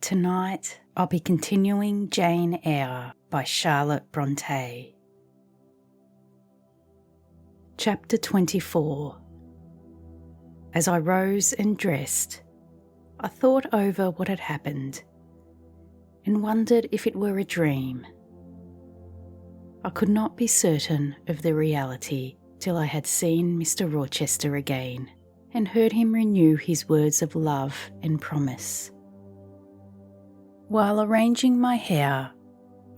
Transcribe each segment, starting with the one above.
Tonight I'll be continuing Jane Eyre by Charlotte Brontë. Chapter 24. As I rose and dressed, I thought over what had happened and wondered if it were a dream. I could not be certain of the reality till I had seen Mr. Rochester again and heard him renew his words of love and promise. While arranging my hair,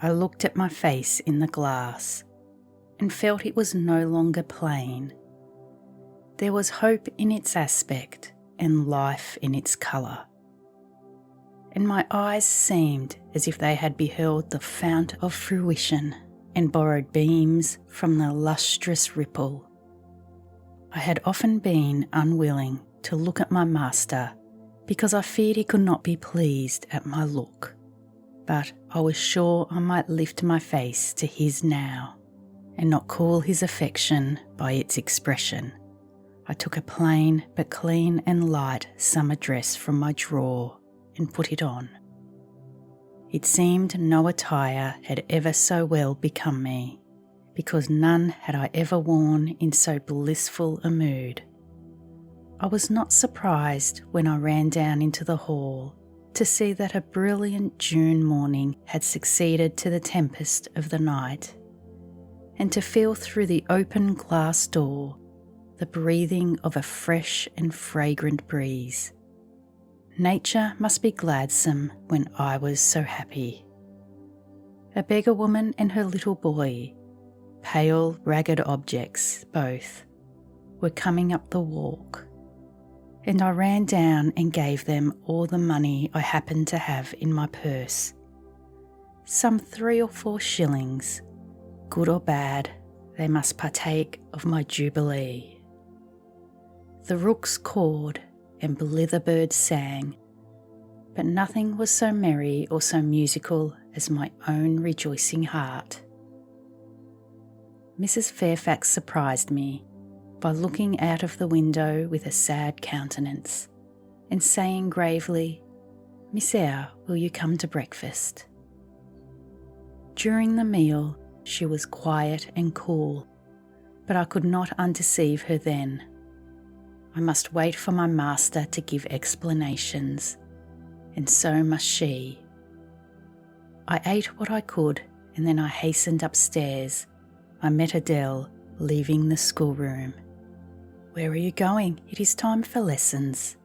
I looked at my face in the glass and felt it was no longer plain. There was hope in its aspect and life in its colour, and my eyes seemed as if they had beheld the fount of fruition and borrowed beams from the lustrous ripple. I had often been unwilling to look at my master because I feared he could not be pleased at my look, but I was sure I might lift my face to his now and not cool his affection by its expression. I took a plain but clean and light summer dress from my drawer and put it on. It seemed no attire had ever so well become me, because none had I ever worn in so blissful a mood. I was not surprised when I ran down into the hall to see that a brilliant June morning had succeeded to the tempest of the night, and to feel through the open glass door the breathing of a fresh and fragrant breeze. Nature must be gladsome when I was so happy. A beggar woman and her little boy, pale, ragged objects both, were coming up the walk, and I ran down and gave them all the money I happened to have in my purse, some 3 or 4 shillings. Good or bad, they must partake of my jubilee. The rooks cawed and blither-birds sang, but nothing was so merry or so musical as my own rejoicing heart. Mrs. Fairfax surprised me by looking out of the window with a sad countenance and saying gravely, "Miss Eyre, will you come to breakfast?" During the meal she was quiet and cool, but I could not undeceive her then. I must wait for my master to give explanations, and so must she. I ate what I could, and then I hastened upstairs. I met Adele leaving the schoolroom. "Where are you going? It is time for lessons.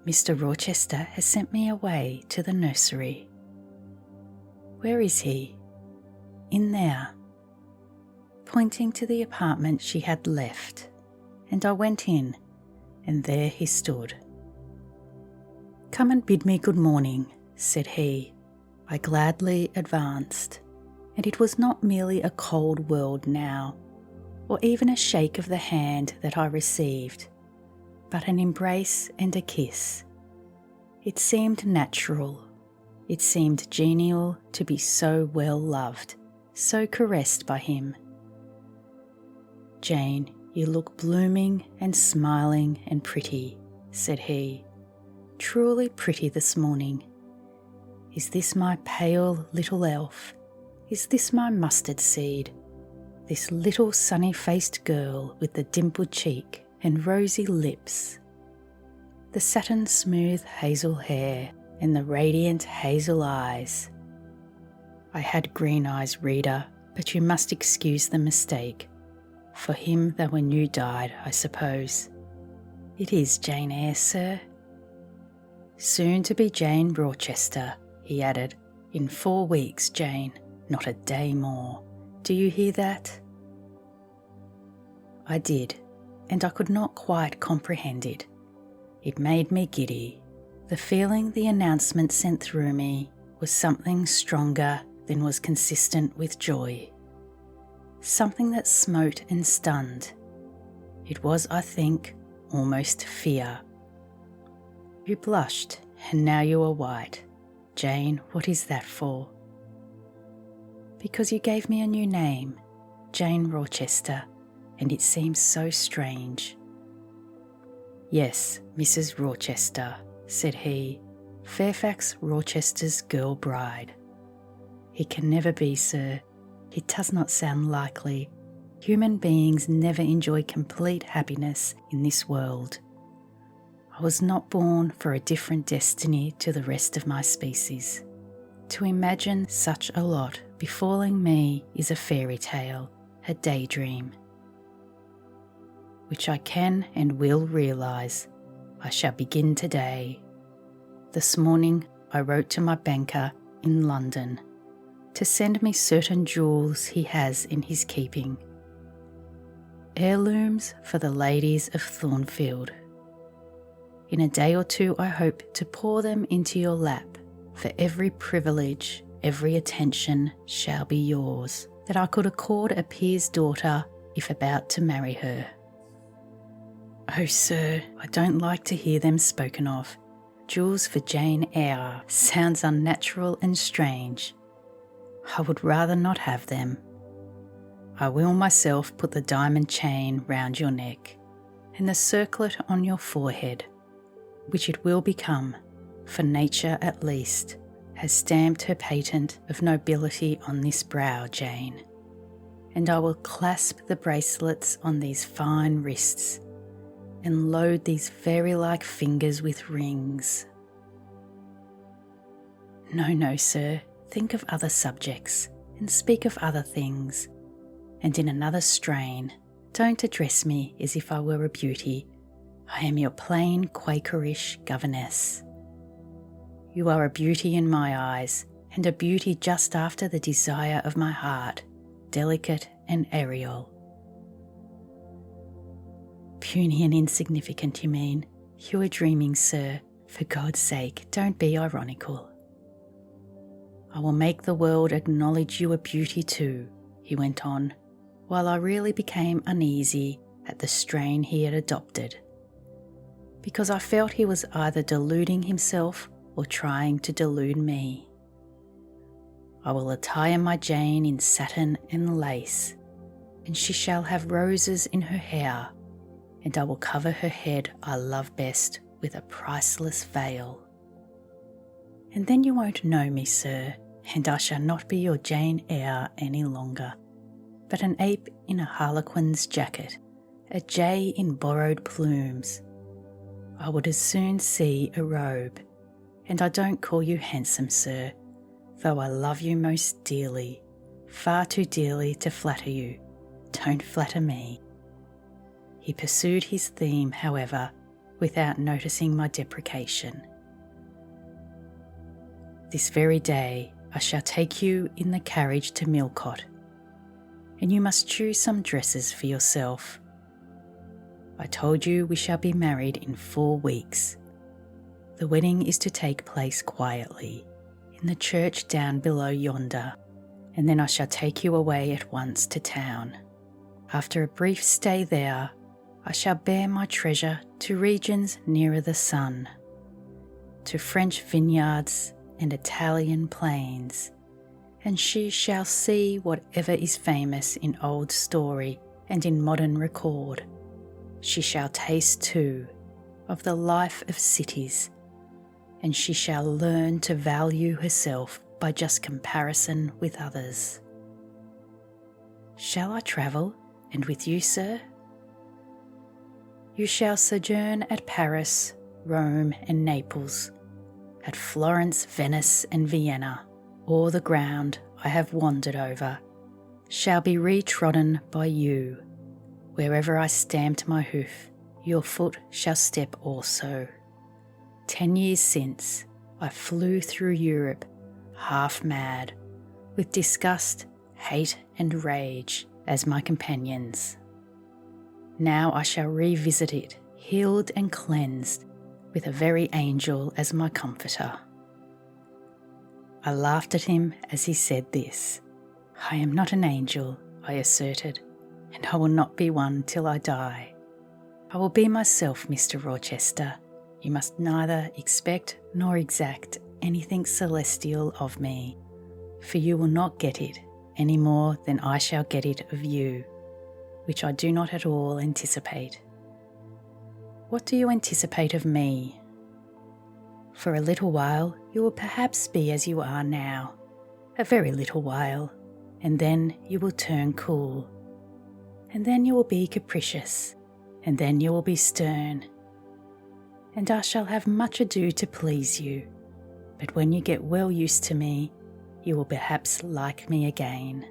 Mr. Rochester has sent me away to the nursery." "Where is he?" "In there," pointing to the apartment she had left, and I went in, and there he stood. "Come and bid me good morning," said he. I gladly advanced, and it was not merely a cold world now, or even a shake of the hand that I received, but an embrace and a kiss. It seemed natural, it seemed genial to be so well loved, so caressed by him. "Jane, you look blooming and smiling and pretty," said he. "Truly pretty this morning. Is this my pale little elf? Is this my mustard seed? This little sunny-faced girl with the dimpled cheek and rosy lips, the satin-smooth hazel hair and the radiant hazel eyes?" I had green eyes, reader, but you must excuse the mistake. For him they were new-dyed, I suppose. "It is Jane Eyre, sir." "Soon to be Jane Rochester," he added. "In 4 weeks, Jane, not a day more. Do you hear that?" I did, and I could not quite comprehend it. It made me giddy. The feeling the announcement sent through me was something stronger than was consistent with joy, something that smote and stunned. It was, I think, almost fear. "You blushed, and now you are white. Jane, what is that for?" "Because you gave me a new name, Jane Rochester, and it seems so strange." "Yes, Mrs. Rochester," said he, Fairfax Rochester's girl bride. It can never be, sir. It does not sound likely. Human beings never enjoy complete happiness in this world. I was not born for a different destiny to the rest of my species. To imagine such a lot befalling me is a fairy tale, a daydream, which I can and will realise. I shall begin today. This morning I wrote to my banker in London to send me certain jewels he has in his keeping. Heirlooms for the ladies of Thornfield. In a day or two I hope to pour them into your lap, for every privilege, every attention shall be yours, that I could accord a peer's daughter if about to marry her. Oh, sir, I don't like to hear them spoken of. Jewels for Jane Eyre sounds unnatural and strange. I would rather not have them. I will myself put the diamond chain round your neck, and the circlet on your forehead, which it will become, for nature at least has stamped her patent of nobility on this brow, Jane, and I will clasp the bracelets on these fine wrists, and load these fairy-like fingers with rings. No, sir, think of other subjects, and speak of other things, and in another strain. Don't address me as if I were a beauty. I am your plain Quakerish governess. You are a beauty in my eyes, and a beauty just after the desire of my heart, delicate and aerial. Puny and insignificant, you mean? You are dreaming, sir. For God's sake, don't be ironical. I will make the world acknowledge you a beauty too, he went on, while I really became uneasy at the strain he had adopted, because I felt he was either deluding himself or trying to delude me. I will attire my Jane in satin and lace, and she shall have roses in her hair, and I will cover her head I love best with a priceless veil. And then you won't know me, sir, and I shall not be your Jane Eyre any longer, but an ape in a harlequin's jacket, a jay in borrowed plumes. I would as soon see a robe, and I don't call you handsome, sir, though I love you most dearly, far too dearly to flatter you. Don't flatter me. He pursued his theme, however, without noticing my deprecation. This very day I shall take you in the carriage to Millcote, and you must choose some dresses for yourself. I told you we shall be married in 4 weeks. The wedding is to take place quietly, in the church down below yonder, and then I shall take you away at once to town. After a brief stay there, I shall bear my treasure to regions nearer the sun, to French vineyards and Italian plains, and she shall see whatever is famous in old story and in modern record. She shall taste too of the life of cities, and she shall learn to value herself by just comparison with others. Shall I travel, and with you, sir? You shall sojourn at Paris, Rome and Naples, at Florence, Venice and Vienna. All the ground I have wandered over shall be retrodden by you. Wherever I stamped my hoof, your foot shall step also. 10 years since, I flew through Europe, half mad, with disgust, hate and rage as my companions. Now I shall revisit it, healed and cleansed, with a very angel as my comforter. I laughed at him as he said this. I am not an angel, I asserted, and I will not be one till I die. I will be myself, Mr. Rochester. You must neither expect nor exact anything celestial of me, for you will not get it any more than I shall get it of you, which I do not at all anticipate. What do you anticipate of me? For a little while you will perhaps be as you are now, a very little while, and then you will turn cool. And then you will be capricious, and then you will be stern. And I shall have much ado to please you, but when you get well used to me, you will perhaps like me again.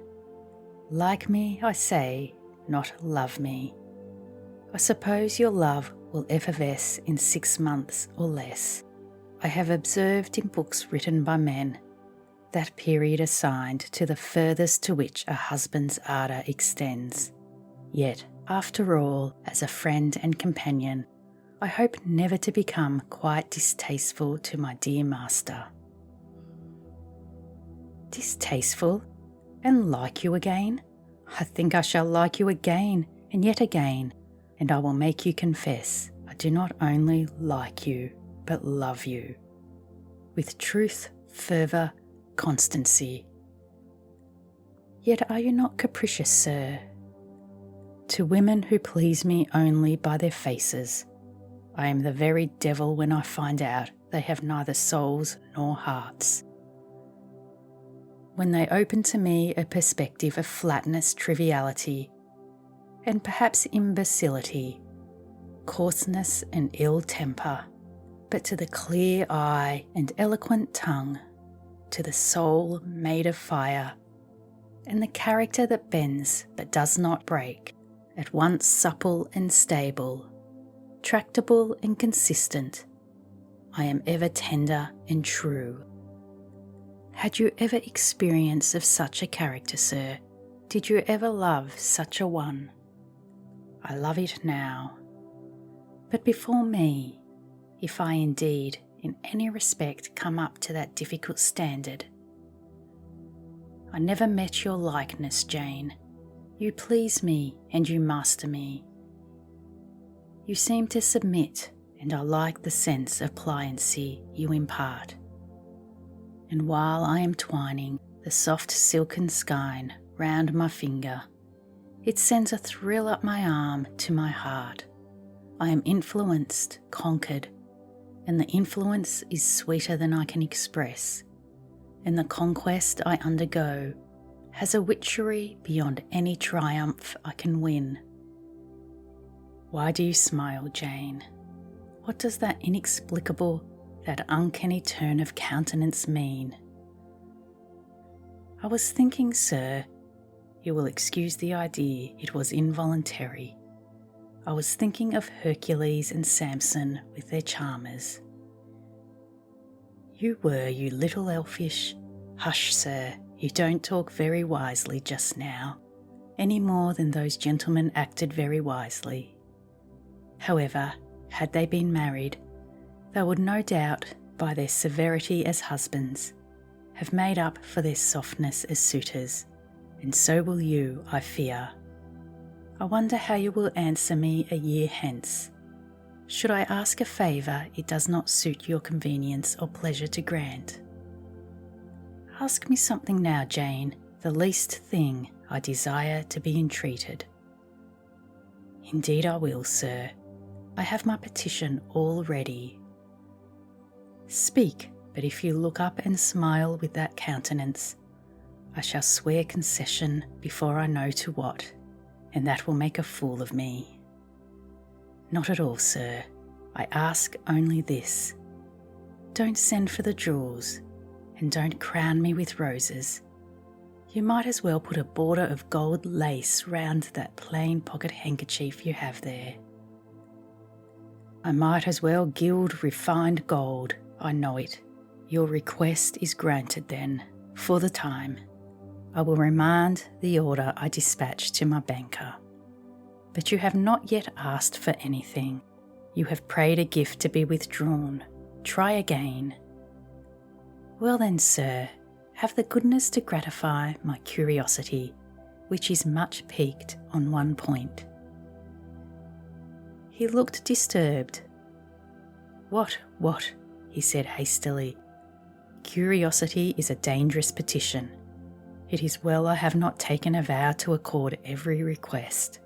Like me, I say, not love me. I suppose your love will effervesce in 6 months or less. I have observed in books written by men that period assigned to the furthest to which a husband's ardour extends. Yet, after all, as a friend and companion, I hope never to become quite distasteful to my dear master. Distasteful? And like you again? I think I shall like you again and yet again, and I will make you confess I do not only like you, but love you. With truth, fervour, constancy. Yet are you not capricious, sir? To women who please me only by their faces, I am the very devil when I find out they have neither souls nor hearts. When they open to me a perspective of flatness, triviality, and perhaps imbecility, coarseness and ill temper, but to the clear eye and eloquent tongue, to the soul made of fire, and the character that bends but does not break, at once supple and stable, tractable and consistent, I am ever tender and true. Had you ever experience of such a character, sir? Did you ever love such a one? I love it now. But before me, if I indeed in any respect come up to that difficult standard, I never met your likeness, Jane. You please me and you master me. You seem to submit, and I like the sense of pliancy you impart. And while I am twining the soft silken skein round my finger, it sends a thrill up my arm to my heart. I am influenced, conquered, and the influence is sweeter than I can express, and the conquest I undergo has a witchery beyond any triumph I can win. Why do you smile, Jane? What does that inexplicable, that uncanny turn of countenance mean? I was thinking, sir, you will excuse the idea, it was involuntary. I was thinking of Hercules and Samson with their charmers. You were, you little elfish. Hush, sir, you don't talk very wisely just now, any more than those gentlemen acted very wisely. However, had they been married, they would no doubt, by their severity as husbands, have made up for their softness as suitors, and so will you, I fear. I wonder how you will answer me a year hence. Should I ask a favour it does not suit your convenience or pleasure to grant? Ask me something now, Jane, the least thing I desire to be entreated. Indeed I will, sir. I have my petition all ready. Speak, but if you look up and smile with that countenance, I shall swear concession before I know to what, and that will make a fool of me. Not at all, sir. I ask only this. Don't send for the jewels, and don't crown me with roses. You might as well put a border of gold lace round that plain pocket handkerchief you have there. I might as well gild refined gold, I know it. Your request is granted then, for the time. I will remand the order I dispatched to my banker. But you have not yet asked for anything. You have prayed a gift to be withdrawn. Try again. Well then, sir, have the goodness to gratify my curiosity, which is much piqued on one point. He looked disturbed. What? He said hastily. Curiosity is a dangerous petition. It is well I have not taken a vow to accord every request.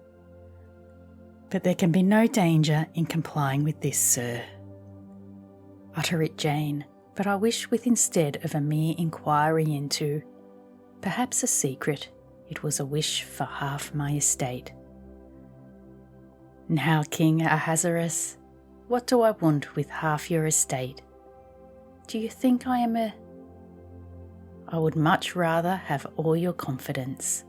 But there can be no danger in complying with this, sir. Utter it, Jane, but I wish with instead of a mere inquiry into, perhaps a secret, it was a wish for half my estate. Now, King Ahasuerus, what do I want with half your estate? Do you think I am a... I would much rather have all your confidence.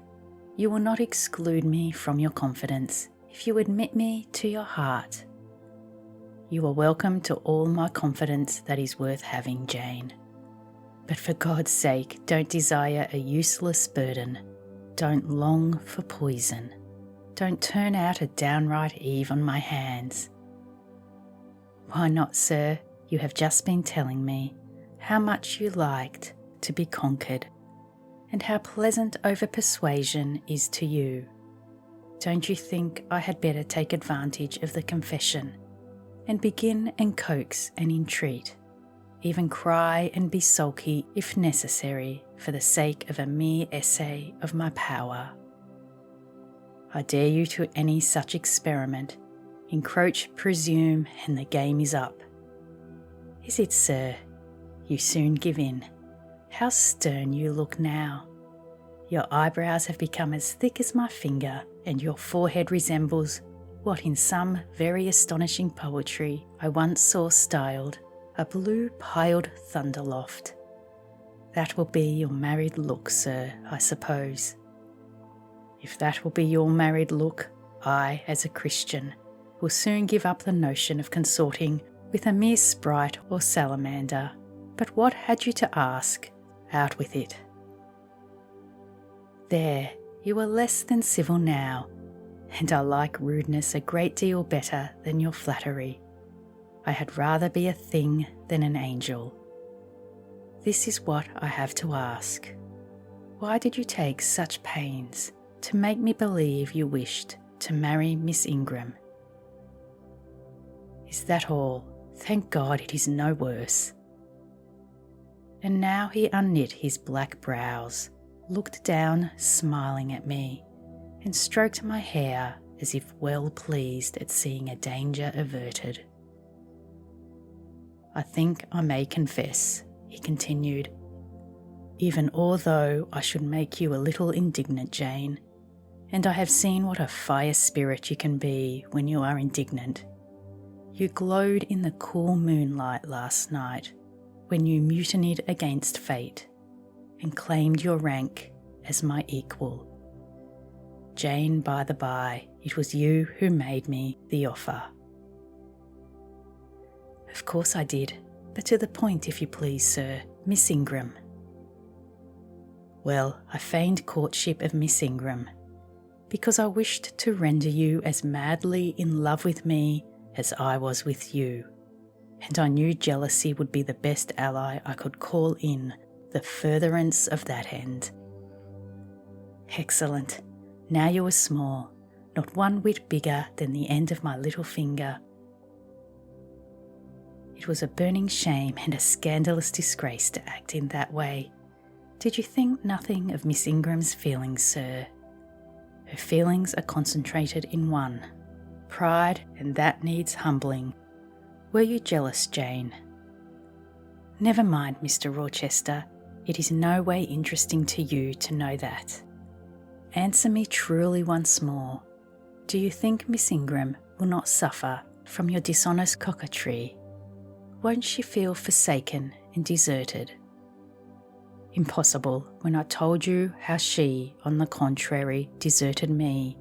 You will not exclude me from your confidence if you admit me to your heart. You are welcome to all my confidence that is worth having, Jane. But for God's sake, don't desire a useless burden. Don't long for poison. Don't turn out a downright Eve on my hands. Why not, sir? You have just been telling me how much you liked to be conquered, and how pleasant over-persuasion is to you. Don't you think I had better take advantage of the confession, and begin and coax and entreat, even cry and be sulky if necessary for the sake of a mere essay of my power? I dare you to any such experiment. Encroach, presume, and the game is up. Is it, sir? You soon give in. How stern you look now. Your eyebrows have become as thick as my finger, and your forehead resembles what in some very astonishing poetry I once saw styled a blue-piled thunderloft. That will be your married look, sir, I suppose. If that will be your married look, I, as a Christian, will soon give up the notion of consorting with a mere sprite or salamander. But what had you to ask? Out with it. There, you are less than civil now, and I like rudeness a great deal better than your flattery. I had rather be a thing than an angel. This is what I have to ask. Why did you take such pains to make me believe you wished to marry Miss Ingram? Is that all? Thank God it is no worse. And now he unknit his black brows, looked down smiling at me, and stroked my hair as if well pleased at seeing a danger averted. I think I may confess, he continued, even although I should make you a little indignant, Jane, and I have seen what a fire spirit you can be when you are indignant. You glowed in the cool moonlight last night when you mutinied against fate and claimed your rank as my equal. Jane, by the by, it was you who made me the offer. Of course I did, but to the point, if you please, sir. Miss Ingram. Well, I feigned courtship of Miss Ingram because I wished to render you as madly in love with me as I was with you, and I knew jealousy would be the best ally I could call in the furtherance of that end. Excellent. Now you are small, not one whit bigger than the end of my little finger. It was a burning shame and a scandalous disgrace to act in that way. Did you think nothing of Miss Ingram's feelings, sir? Her feelings are concentrated in one, pride, and that needs humbling. Were you jealous, Jane? Never mind, Mr. Rochester. It is no way interesting to you to know that. Answer me truly once more. Do you think Miss Ingram will not suffer from your dishonest coquetry? Won't she feel forsaken and deserted? Impossible, when I told you how she, on the contrary, deserted me.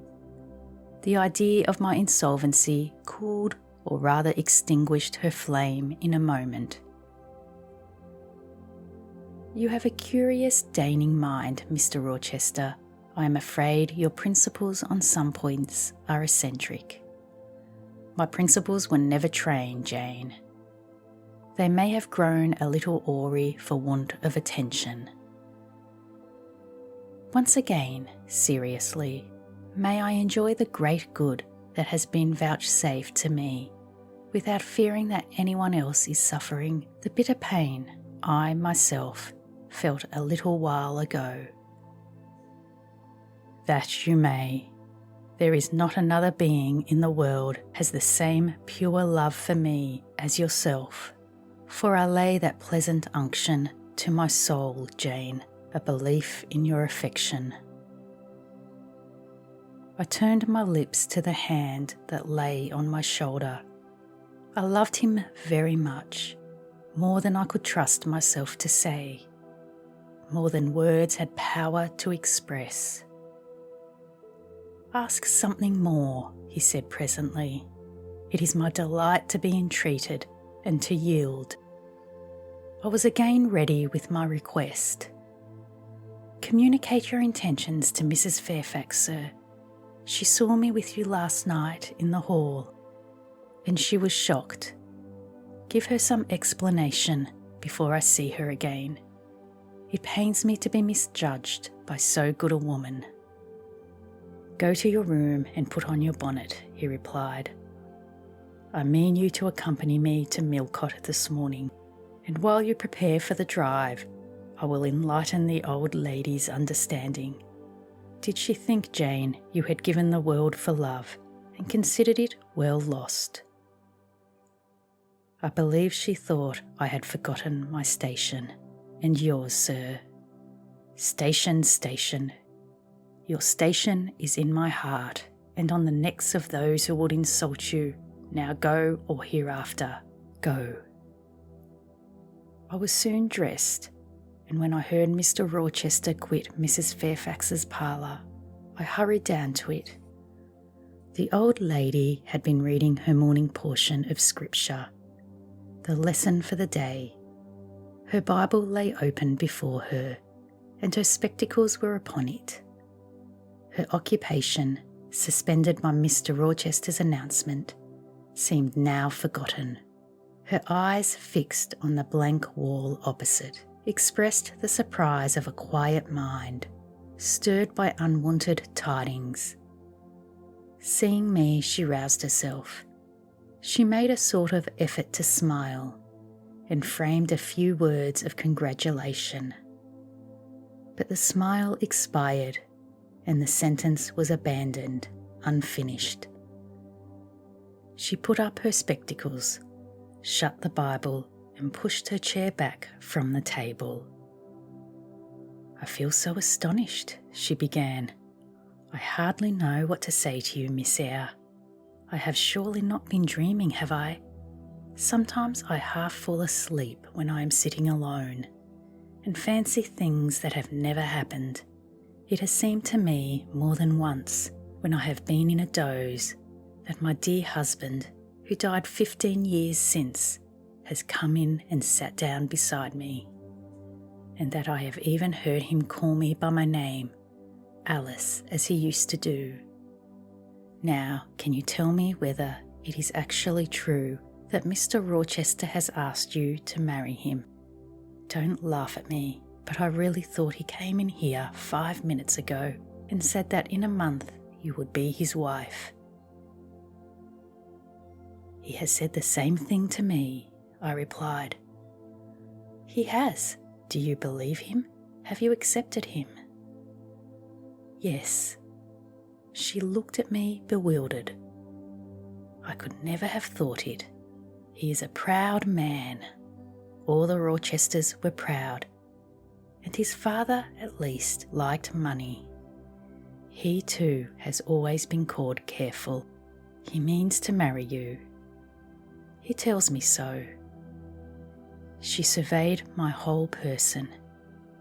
The idea of my insolvency cooled, or rather extinguished, her flame in a moment. You have a curious deigning mind, Mr. Rochester. I am afraid your principles on some points are eccentric. My principles were never trained, Jane. They may have grown a little awry for want of attention. Once again, seriously, may I enjoy the great good that has been vouchsafed to me, without fearing that anyone else is suffering the bitter pain I myself felt a little while ago. That you may. There is not another being in the world has the same pure love for me as yourself, For I lay that pleasant unction to my soul, Jane, a belief in your affection. I turned my lips to the hand that lay on my shoulder. I loved him very much, more than I could trust myself to say, more than words had power to express. "Ask something more," he said presently. "It is my delight to be entreated and to yield." I was again ready with my request. "Communicate your intentions to Mrs. Fairfax, sir. She saw me with you last night in the hall, and she was shocked. Give her some explanation before I see her again. It pains me to be misjudged by so good a woman." "Go to your room and put on your bonnet," he replied. "I mean you to accompany me to Millcote this morning, and while you prepare for the drive, I will enlighten the old lady's understanding. Did she think, Jane, you had given the world for love and considered it well lost? I believe she thought I had forgotten my station, and yours, sir. Station, station. Your station is in my heart and on the necks of those who would insult you. Now go, or hereafter, go." I was soon dressed, and when I heard Mr. Rochester quit Mrs. Fairfax's parlour, I hurried down to it. The old lady had been reading her morning portion of Scripture, the lesson for the day. Her Bible lay open before her, and her spectacles were upon it. Her occupation, suspended by Mr. Rochester's announcement, seemed now forgotten. Her eyes, fixed on the blank wall opposite, expressed the surprise of a quiet mind, stirred by unwonted tidings. Seeing me, she roused herself. She made a sort of effort to smile, and framed a few words of congratulation. But the smile expired, and the sentence was abandoned, unfinished. She put up her spectacles, shut the Bible, and pushed her chair back from the table. "I feel so astonished," she began. "I hardly know what to say to you, Miss Eyre. I have surely not been dreaming, have I? Sometimes I half fall asleep when I am sitting alone, and fancy things that have never happened. It has seemed to me more than once, when I have been in a doze, that my dear husband, who died 15 years since, has come in and sat down beside me, and that I have even heard him call me by my name, Alice, as he used to do. Now, can you tell me whether it is actually true that Mr. Rochester has asked you to marry him? Don't laugh at me, but I really thought he came in here 5 minutes ago and said that in a month you would be his wife." "He has said the same thing to me," I replied. "He has. Do you believe him? Have you accepted him?" "Yes." She looked at me bewildered. "I could never have thought it. He is a proud man. All the Rochesters were proud, and his father at least liked money. He too has always been called careful. He means to marry you. He tells me so." She surveyed my whole person.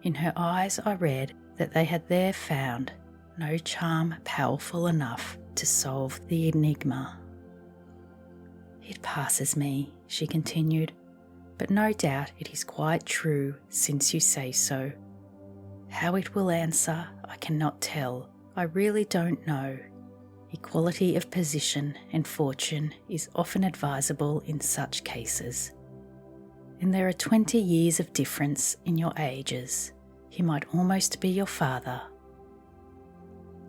In her eyes I read that they had there found no charm powerful enough to solve the enigma. "It passes me," she continued, "but no doubt it is quite true since you say so. How it will answer, I cannot tell. I really don't know. Equality of position and fortune is often advisable in such cases. And there are 20 years of difference in your ages. He might almost be your father."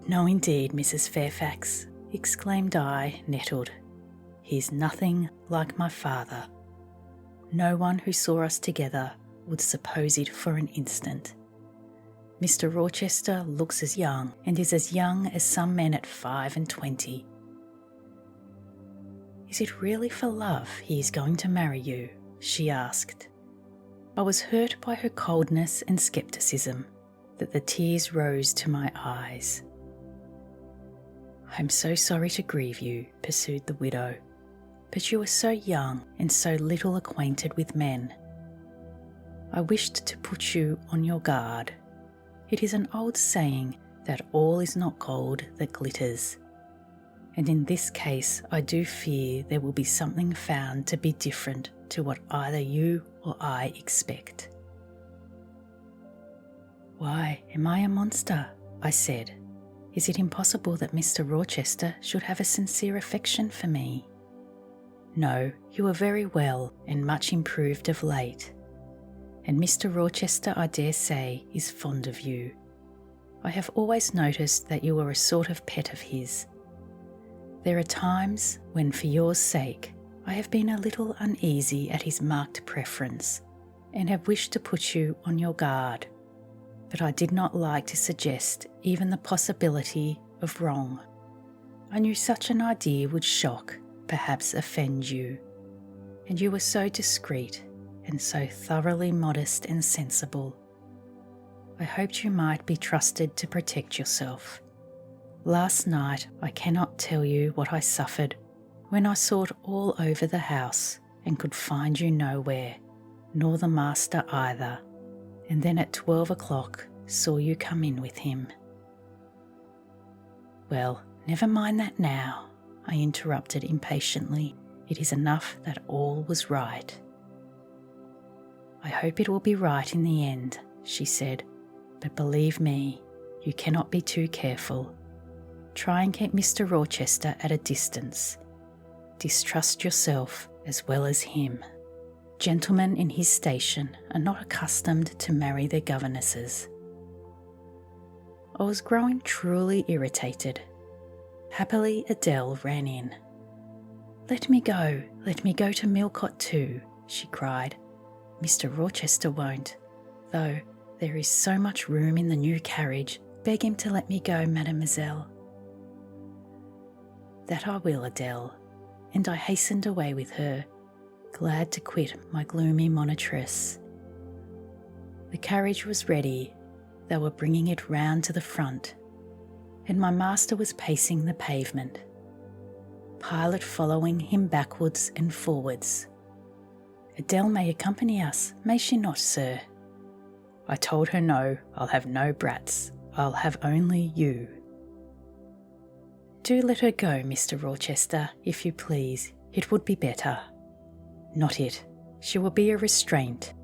"No, indeed, Mrs. Fairfax," exclaimed I, nettled. "He is nothing like my father. No one who saw us together would suppose it for an instant. Mr. Rochester looks as young, and is as young as some men at 25. Is it really for love he is going to marry you?" she asked. I was hurt by her coldness and scepticism that the tears rose to my eyes. "I'm so sorry to grieve you," pursued the widow, "but you are so young and so little acquainted with men. I wished to put you on your guard. It is an old saying that all is not gold that glitters, and in this case I do fear there will be something found to be different to what either you or I expect." "Why, am I a monster?" I said. "Is it impossible that Mr. Rochester should have a sincere affection for me?" "No, you are very well and much improved of late. And Mr. Rochester, I dare say, is fond of you. I have always noticed that you are a sort of pet of his. There are times when, for your sake, I have been a little uneasy at his marked preference and have wished to put you on your guard, but I did not like to suggest even the possibility of wrong. I knew such an idea would shock, perhaps offend you, and you were so discreet and so thoroughly modest and sensible. I hoped you might be trusted to protect yourself. Last night I cannot tell you what I suffered when I sought all over the house and could find you nowhere, nor the master either, and then at 12 o'clock saw you come in with him." "Well, never mind that now," I interrupted impatiently. "It is enough that all was right." "I hope it will be right in the end," she said, "but believe me, you cannot be too careful. Try and keep Mr. Rochester at a distance. Distrust yourself as well as him. Gentlemen in his station are not accustomed to marry their governesses." I was growing truly irritated. Happily, Adele ran in. Let me go to Millcote too," she cried. "Mr. Rochester won't, though there is so much room in the new carriage. Beg him to let me go, mademoiselle." "That I will, Adele," and I hastened away with her, glad to quit my gloomy monitress. The carriage was ready. They were bringing it round to the front, and my master was pacing the pavement, Pilot following him backwards and forwards. "Adele may accompany us, may she not, sir?" I told her no, I'll have no brats. I'll have only you. "Do let her go, Mr. Rochester, if you please. It would be better." "Not it. She will be a restraint."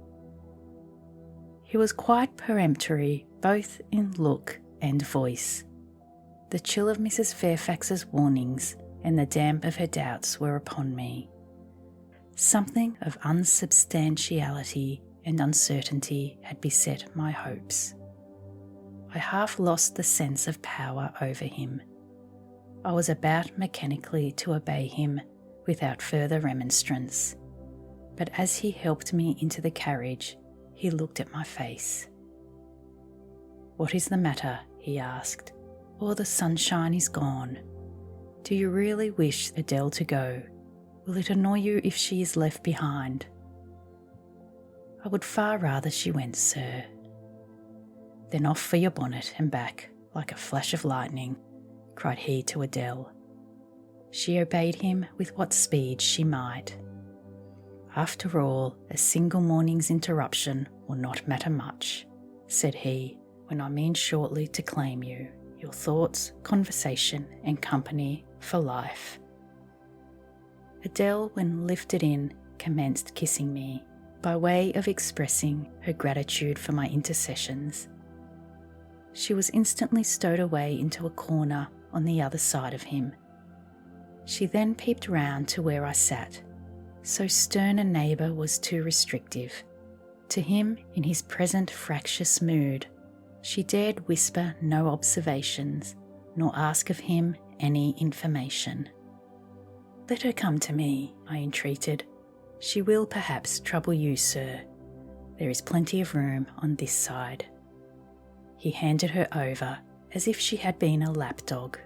He was quite peremptory, both in look and voice. The chill of Mrs. Fairfax's warnings and the damp of her doubts were upon me. Something of unsubstantiality and uncertainty had beset my hopes. I half lost the sense of power over him. I was about mechanically to obey him without further remonstrance, but as he helped me into the carriage, he looked at my face. "What is the matter?" he asked. "All the sunshine is gone. Do you really wish Adele to go? Will it annoy you if she is left behind?" "I would far rather she went, sir." "Then off for your bonnet and back, like a flash of lightning," cried he to Adele. She obeyed him with what speed she might. "After all, a single morning's interruption will not matter much," said he, "when I mean shortly to claim you, your thoughts, conversation and company for life." Adele, when lifted in, commenced kissing me, by way of expressing her gratitude for my intercessions. She was instantly stowed away into a corner on the other side of him. She then peeped round to where I sat. So stern a neighbour was too restrictive. To him, in his present fractious mood, she dared whisper no observations, nor ask of him any information. "Let her come to me," I entreated. "She will perhaps trouble you, sir. There is plenty of room on this side." He handed her over as if she had been a lapdog.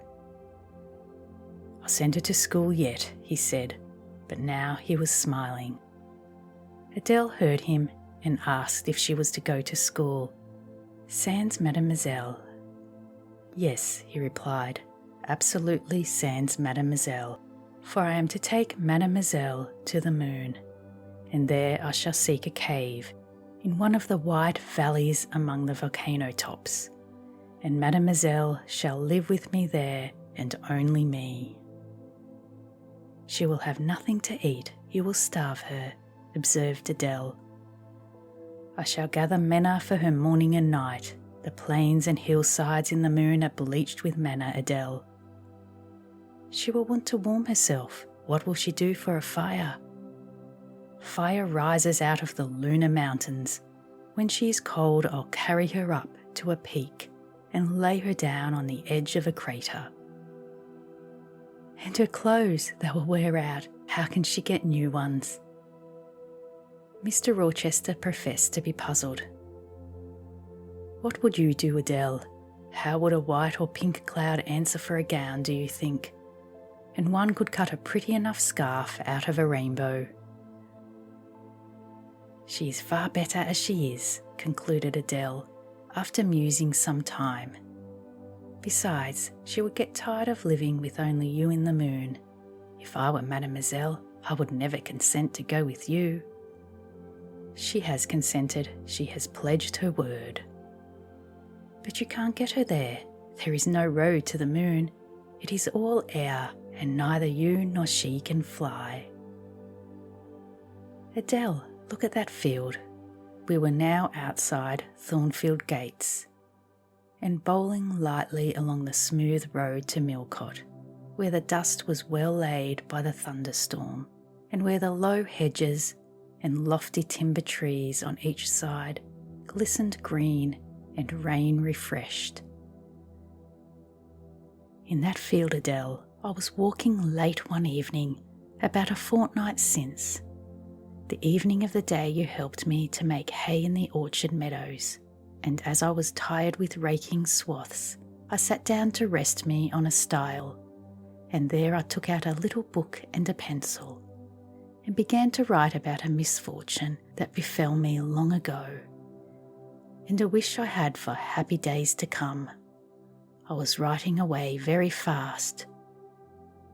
"I'll send her to school yet," he said, but now he was smiling. Adele heard him and asked if she was to go to school. "Sans mademoiselle." "Yes," he replied, "absolutely sans mademoiselle, for I am to take mademoiselle to the moon, and there I shall seek a cave in one of the wide valleys among the volcano tops, and mademoiselle shall live with me there and only me." "She will have nothing to eat, you will starve her," observed Adele. "I shall gather manna for her morning and night. The plains and hillsides in the moon are bleached with manna, Adele." "She will want to warm herself. What will she do for a fire?" "Fire rises out of the lunar mountains. When she is cold, I'll carry her up to a peak and lay her down on the edge of a crater." "And her clothes, they will wear out. How can she get new ones?" Mr. Rochester professed to be puzzled. "What would you do, Adele? How would a white or pink cloud answer for a gown, do you think? And one could cut a pretty enough scarf out of a rainbow." "She is far better as she is," concluded Adele, after musing some time. "Besides, she would get tired of living with only you in the moon. If I were mademoiselle, I would never consent to go with you." "She has consented. She has pledged her word." "But you can't get her there. There is no road to the moon. It is all air, and neither you nor she can fly." "Adele, look at that field." We were now outside Thornfield gates, and bowling lightly along the smooth road to Millcote, where the dust was well laid by the thunderstorm, and where the low hedges and lofty timber trees on each side glistened green and rain refreshed. "In that field, Adele, I was walking late one evening, about a fortnight since, the evening of the day you helped me to make hay in the orchard meadows, and as I was tired with raking swaths, I sat down to rest me on a stile, and there I took out a little book and a pencil, and began to write about a misfortune that befell me long ago, and a wish I had for happy days to come. I was writing away very fast.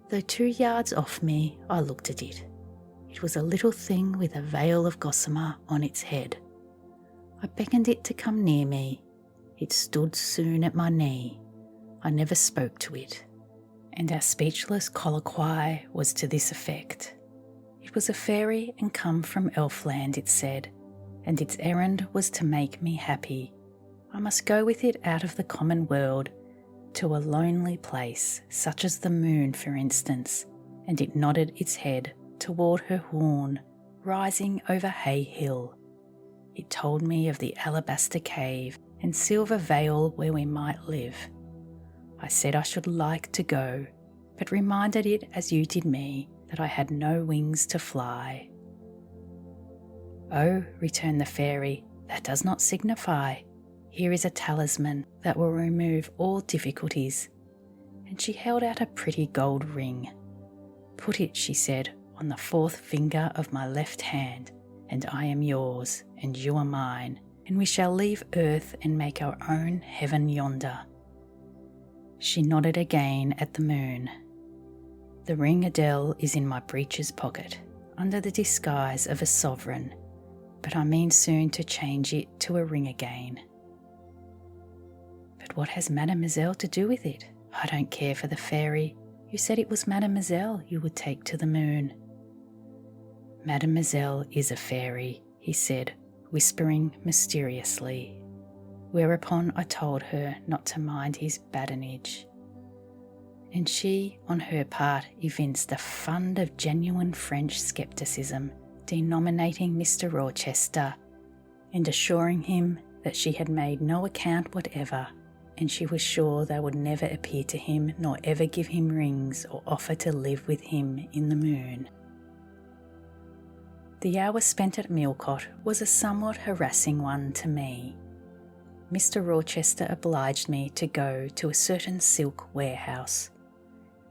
Though 2 yards off me, I looked at it. It was a little thing with a veil of gossamer on its head. I beckoned it to come near me. It stood soon at my knee. I never spoke to it, and our speechless colloquy was to this effect. It was a fairy and come from Elfland, it said, and its errand was to make me happy. I must go with it out of the common world to a lonely place, such as the moon, for instance, and it nodded its head toward her horn, rising over Hay Hill. It told me of the alabaster cave and silver vale where we might live. I said I should like to go, but reminded it, as you did me, that I had no wings to fly. "Oh," returned the fairy, "that does not signify. Here is a talisman that will remove all difficulties." And she held out a pretty gold ring. "Put it," she said, "on the 4th finger of my left hand, and I am yours, and you are mine, and we shall leave earth and make our own heaven yonder." She nodded again at the moon. "The ring, Adele, is in my breeches pocket, under the disguise of a sovereign, but I mean soon to change it to a ring again." "But what has mademoiselle to do with it? I don't care for the fairy. You said it was mademoiselle you would take to the moon." "Mademoiselle is a fairy," he said, whispering mysteriously, whereupon I told her not to mind his badinage. And she, on her part, evinced a fund of genuine French scepticism, denominating Mr. Rochester, and assuring him that she had made no account whatever, and she was sure they would never appear to him nor ever give him rings or offer to live with him in the moon. The hour spent at Millcote was a somewhat harassing one to me. Mr. Rochester obliged me to go to a certain silk warehouse.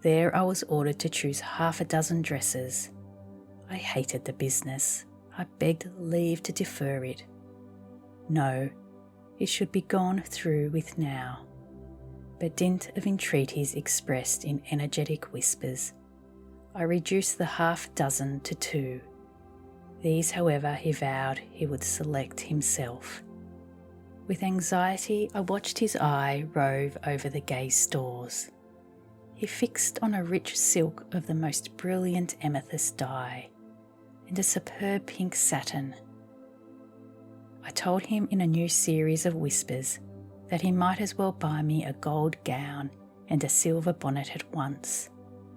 There I was ordered to choose 6 dresses. I hated the business. I begged leave to defer it. No, it should be gone through with now. By dint of entreaties expressed in energetic whispers, I reduced the half-dozen to 2. These, however, he vowed he would select himself. With anxiety, I watched his eye rove over the gay stores. He fixed on a rich silk of the most brilliant amethyst dye and a superb pink satin. I told him in a new series of whispers that he might as well buy me a gold gown and a silver bonnet at once.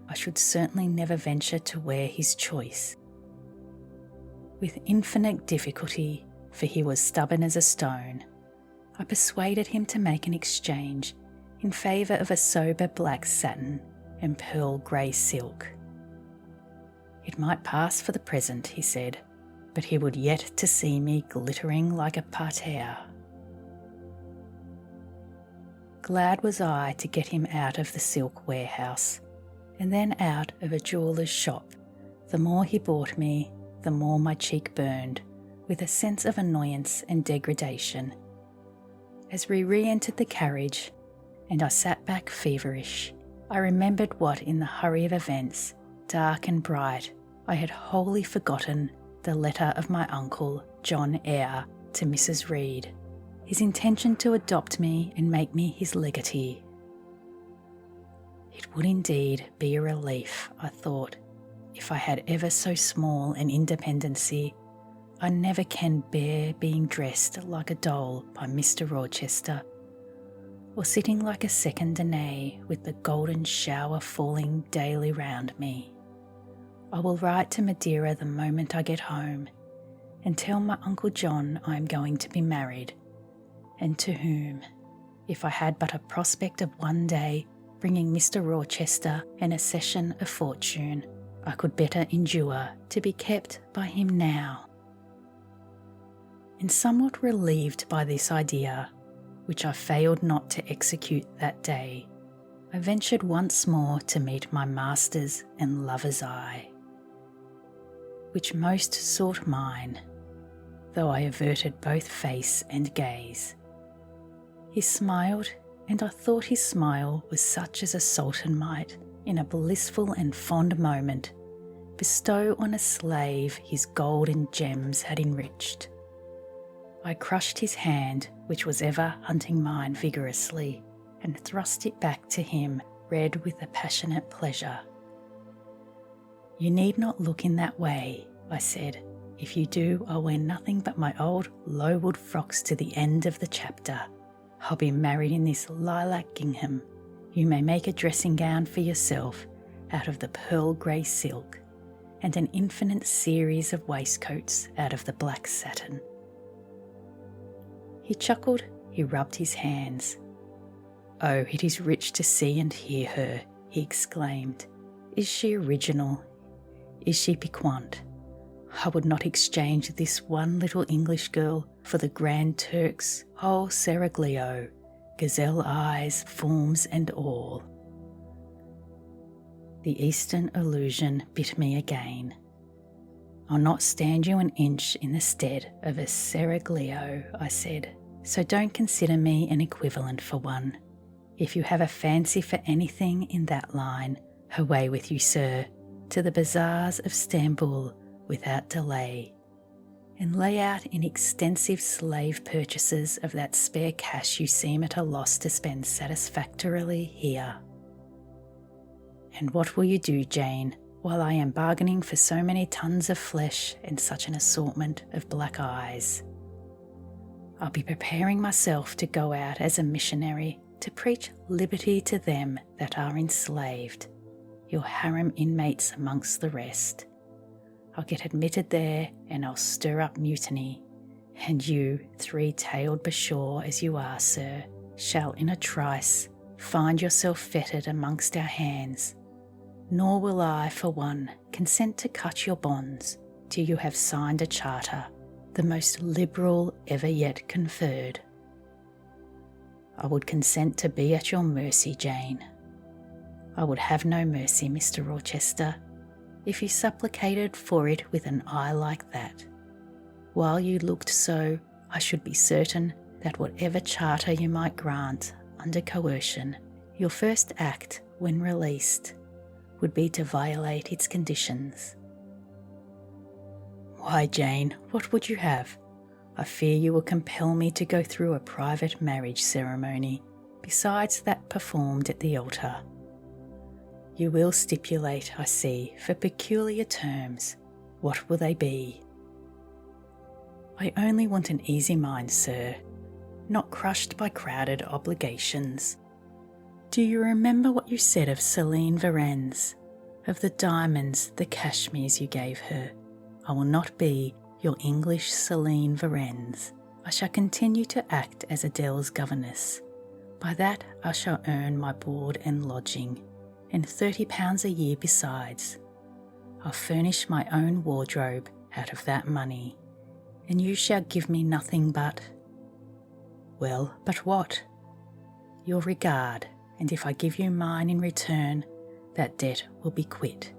I should certainly never venture to wear his choice. With infinite difficulty, for he was stubborn as a stone, I persuaded him to make an exchange in favour of a sober black satin and pearl grey silk. It might pass for the present, he said, but he would yet to see me glittering like a parterre. Glad was I to get him out of the silk warehouse, and then out of a jeweller's shop. The more he bought me, the more my cheek burned with a sense of annoyance and degradation. As we re-entered the carriage, and I sat back feverish, I remembered what, in the hurry of events, dark and bright, I had wholly forgotten the letter of my uncle, Jane Eyre, to Mrs. Reed, his intention to adopt me and make me his legatee. It would indeed be a relief, I thought, if I had ever so small an independency. I never can bear being dressed like a doll by Mr. Rochester, or sitting like a second Danae with the golden shower falling daily round me. I will write to Madeira the moment I get home, and tell my Uncle John I am going to be married, and to whom, if I had but a prospect of one day bringing Mr. Rochester an accession of fortune, I could better endure to be kept by him now. And somewhat relieved by this idea, which I failed not to execute that day, I ventured once more to meet my master's and lover's eye, which most sought mine, though I averted both face and gaze. He smiled, and I thought his smile was such as a sultan might, in a blissful and fond moment, bestow on a slave his gold and gems had enriched. I crushed his hand, which was ever hunting mine vigorously, and thrust it back to him, red with a passionate pleasure. "You need not look in that way," I said. "If you do, I'll wear nothing but my old low-wood frocks to the end of the chapter. I'll be married in this lilac gingham. You may make a dressing gown for yourself out of the pearl grey silk, and an infinite series of waistcoats out of the black satin." He chuckled, he rubbed his hands. "Oh, it is rich to see and hear her," he exclaimed. "Is she original? Is she piquant? I would not exchange this one little English girl for the Grand Turk's whole seraglio, gazelle eyes, forms and all." The Eastern allusion bit me again. "I'll not stand you an inch in the stead of a seraglio," I said, "so don't consider me an equivalent for one. If you have a fancy for anything in that line, away with you, sir, to the bazaars of Stamboul without delay, and lay out in extensive slave purchases of that spare cash you seem at a loss to spend satisfactorily here. And what will you do, Jane, while I am bargaining for so many tons of flesh and such an assortment of black eyes? I'll be preparing myself to go out as a missionary to preach liberty to them that are enslaved, your harem inmates amongst the rest. I'll get admitted there and I'll stir up mutiny, and you, three-tailed bashaw as you are, sir, shall in a trice find yourself fettered amongst our hands. Nor will I, for one, consent to cut your bonds till you have signed a charter, the most liberal ever yet conferred. I would consent to be at your mercy, Jane. I would have no mercy, Mr. Rochester, if you supplicated for it with an eye like that. while you looked so, I should be certain that whatever charter you might grant under coercion, your first act, when released, would be to violate its conditions. Why, Jane, what would you have? I fear you will compel me to go through a private marriage ceremony, besides that performed at the altar. You will stipulate, I see, for peculiar terms. What will they be? I only want an easy mind, sir, not crushed by crowded obligations. Do you remember what you said of Celine Varennes, of the diamonds, the cashmeres you gave her? I will not be your English Celine Varennes. I shall continue to act as Adele's governess. By that I shall earn my board and lodging, and £30 a year besides. I'll furnish my own wardrobe out of that money, and you shall give me nothing but... Well, but what? Your regard, and if I give you mine in return, that debt will be quit.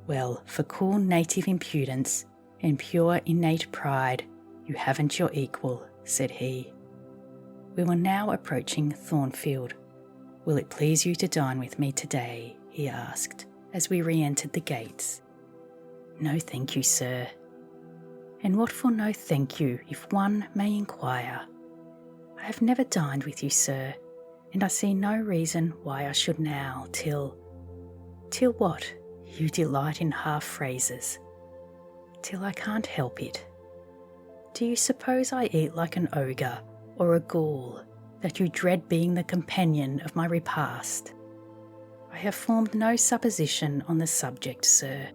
Well, for cool native impudence and pure innate pride, you haven't your equal, said he. We were now approaching Thornfield. Will it please you to dine with me today? He asked, as we re-entered the gates. No, thank you, sir. And what for no thank you, if one may inquire? I have never dined with you, sir, and I see no reason why I should now till what? You delight in half-phrases. Till I can't help it. Do you suppose I eat like an ogre or a ghoul, that you dread being the companion of my repast? I have formed no supposition on the subject, sir,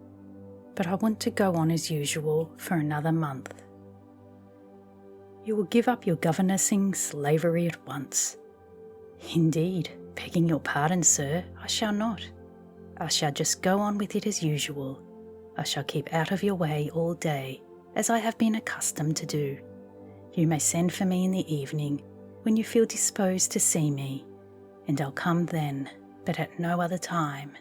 but I want to go on as usual for another month. You will give up your governessing slavery at once. Indeed, begging your pardon, sir, I shall not. I shall just go on with it as usual. I shall keep out of your way all day, as I have been accustomed to do. You may send for me in the evening, when you feel disposed to see me, and I'll come then, but at no other time.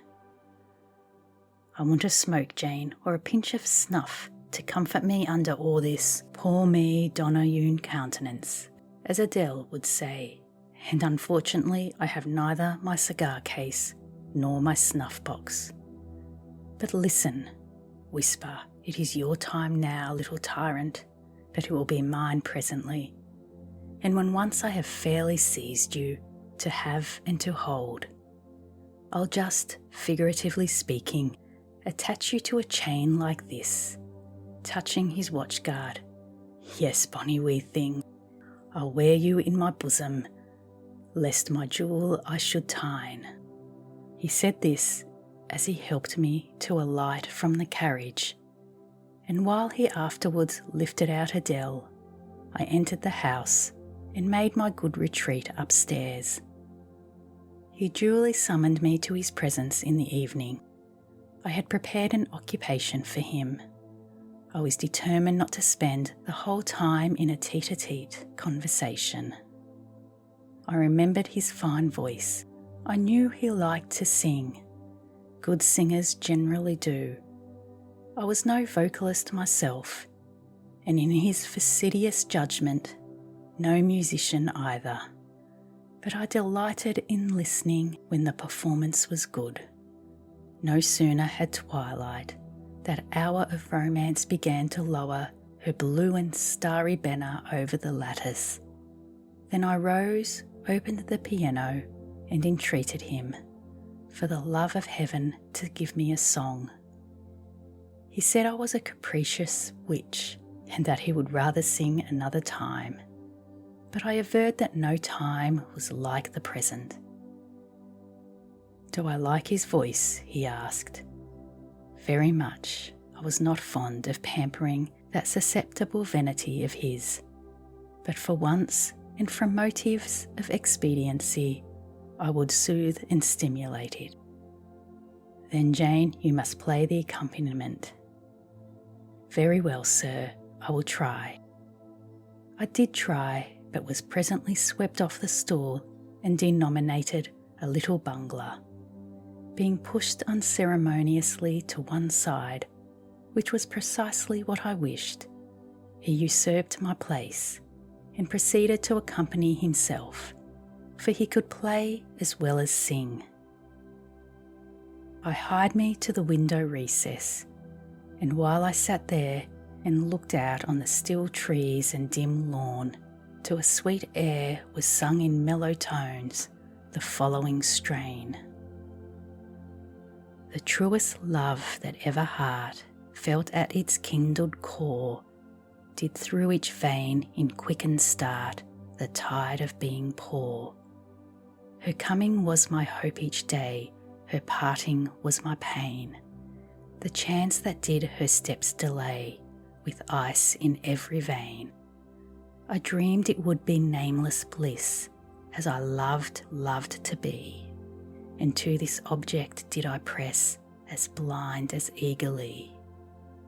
I want a smoke, Jane, or a pinch of snuff to comfort me under all this poor me Donoghue countenance, as Adele would say, and unfortunately I have neither my cigar case nor my snuff box. But listen, whisper, it is your time now, little tyrant, but it will be mine presently. And when once I have fairly seized you, to have and to hold, I'll just, figuratively speaking, attach you to a chain like this, touching his watchguard. Yes, bonny wee thing, I'll wear you in my bosom, lest my jewel I should tine. He said this as he helped me to alight from the carriage, and while he afterwards lifted out Adele, I entered the house and made my good retreat upstairs. He duly summoned me to his presence in the evening. I had prepared an occupation for him. I was determined not to spend the whole time in a tete-a-tete conversation. I remembered his fine voice. I knew he liked to sing. Good singers generally do. I was no vocalist myself, and in his fastidious judgment, no musician either. But I delighted in listening when the performance was good. No sooner had twilight, that hour of romance, began to lower her blue and starry banner over the lattice. Then I rose, opened the piano, and entreated him, for the love of heaven, to give me a song. He said I was a capricious witch, and that he would rather sing another time, but I averred that no time was like the present. Do I like his voice? He asked. Very much. I was not fond of pampering that susceptible vanity of his, but for once, and from motives of expediency, I would soothe and stimulate it. Then, Jane, you must play the accompaniment. Very well, sir, I will try. I did try, but was presently swept off the stool and denominated a little bungler. Being pushed unceremoniously to one side, which was precisely what I wished. He usurped my place and proceeded to accompany himself, for he could play as well as sing. I hied me to the window recess, and while I sat there and looked out on the still trees and dim lawn, to a sweet air was sung in mellow tones the following strain. The truest love that ever heart felt at its kindled core did through each vein in quickened start the tide of being pour. Her coming was my hope each day, her parting was my pain, the chance that did her steps delay with ice in every vein. I dreamed it would be nameless bliss, as I loved to be, and to this object did I press, as blind as eagerly.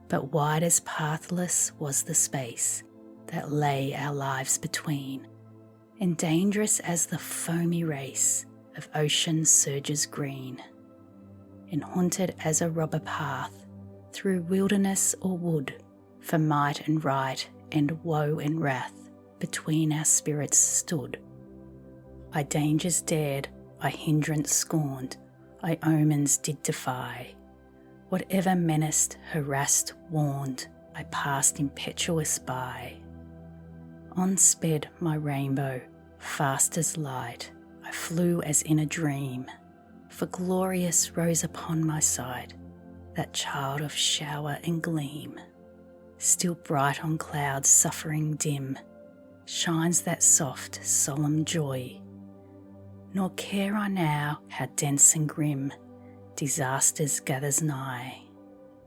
But wide as pathless was the space that lay our lives between, and dangerous as the foamy race of ocean's surges green, and haunted as a robber path through wilderness or wood, for might and right and woe and wrath between our spirits stood. I dangers dared, I hindrance scorned, I omens did defy. Whatever menaced, harassed, warned, I passed impetuous by. On sped my rainbow, fast as light, I flew as in a dream, for glorious rose upon my sight that child of shower and gleam. Still bright on clouds suffering dim, shines that soft, solemn joy. Nor care I now how dense and grim disasters gathers nigh.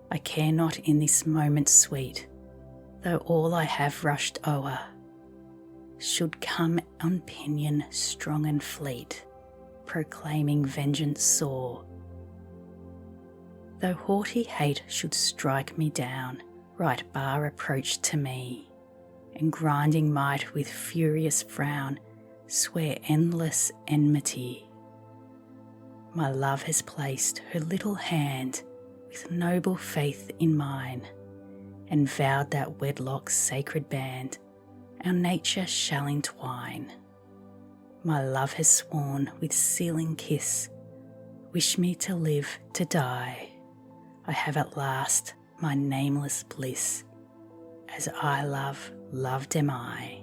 I care not in this moment sweet, though all I have rushed o'er should come on pinion strong and fleet, proclaiming vengeance sore. Though haughty hate should strike me down, right bar approach to me, and grinding might with furious frown swear endless enmity. My love has placed her little hand with noble faith in mine, and vowed that wedlock's sacred band our nature shall entwine. My love has sworn with sealing kiss, wish me to live, to die. I have at last my nameless bliss, as I love, loved am I.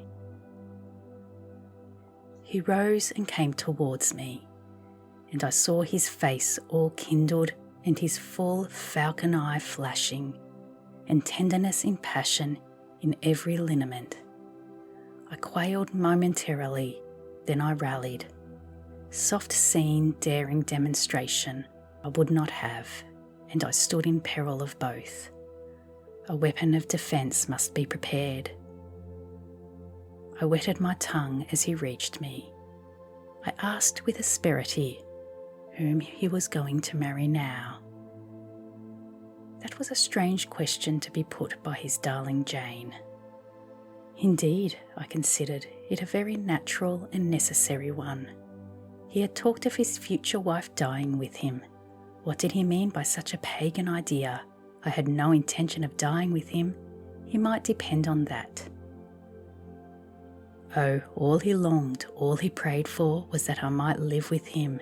He rose and came towards me, and I saw his face all kindled and his full falcon eye flashing, and tenderness in passion in every lineament. I quailed momentarily, then I rallied. Soft scene, daring demonstration I would not have, and I stood in peril of both. A weapon of defence must be prepared. I wetted my tongue as he reached me. I asked with asperity whom he was going to marry now. That was a strange question to be put by his darling Jane. Indeed, I considered it a very natural and necessary one. He had talked of his future wife dying with him. What did he mean by such a pagan idea? I had no intention of dying with him. He might depend on that. Oh, all he longed, all he prayed for was that I might live with him.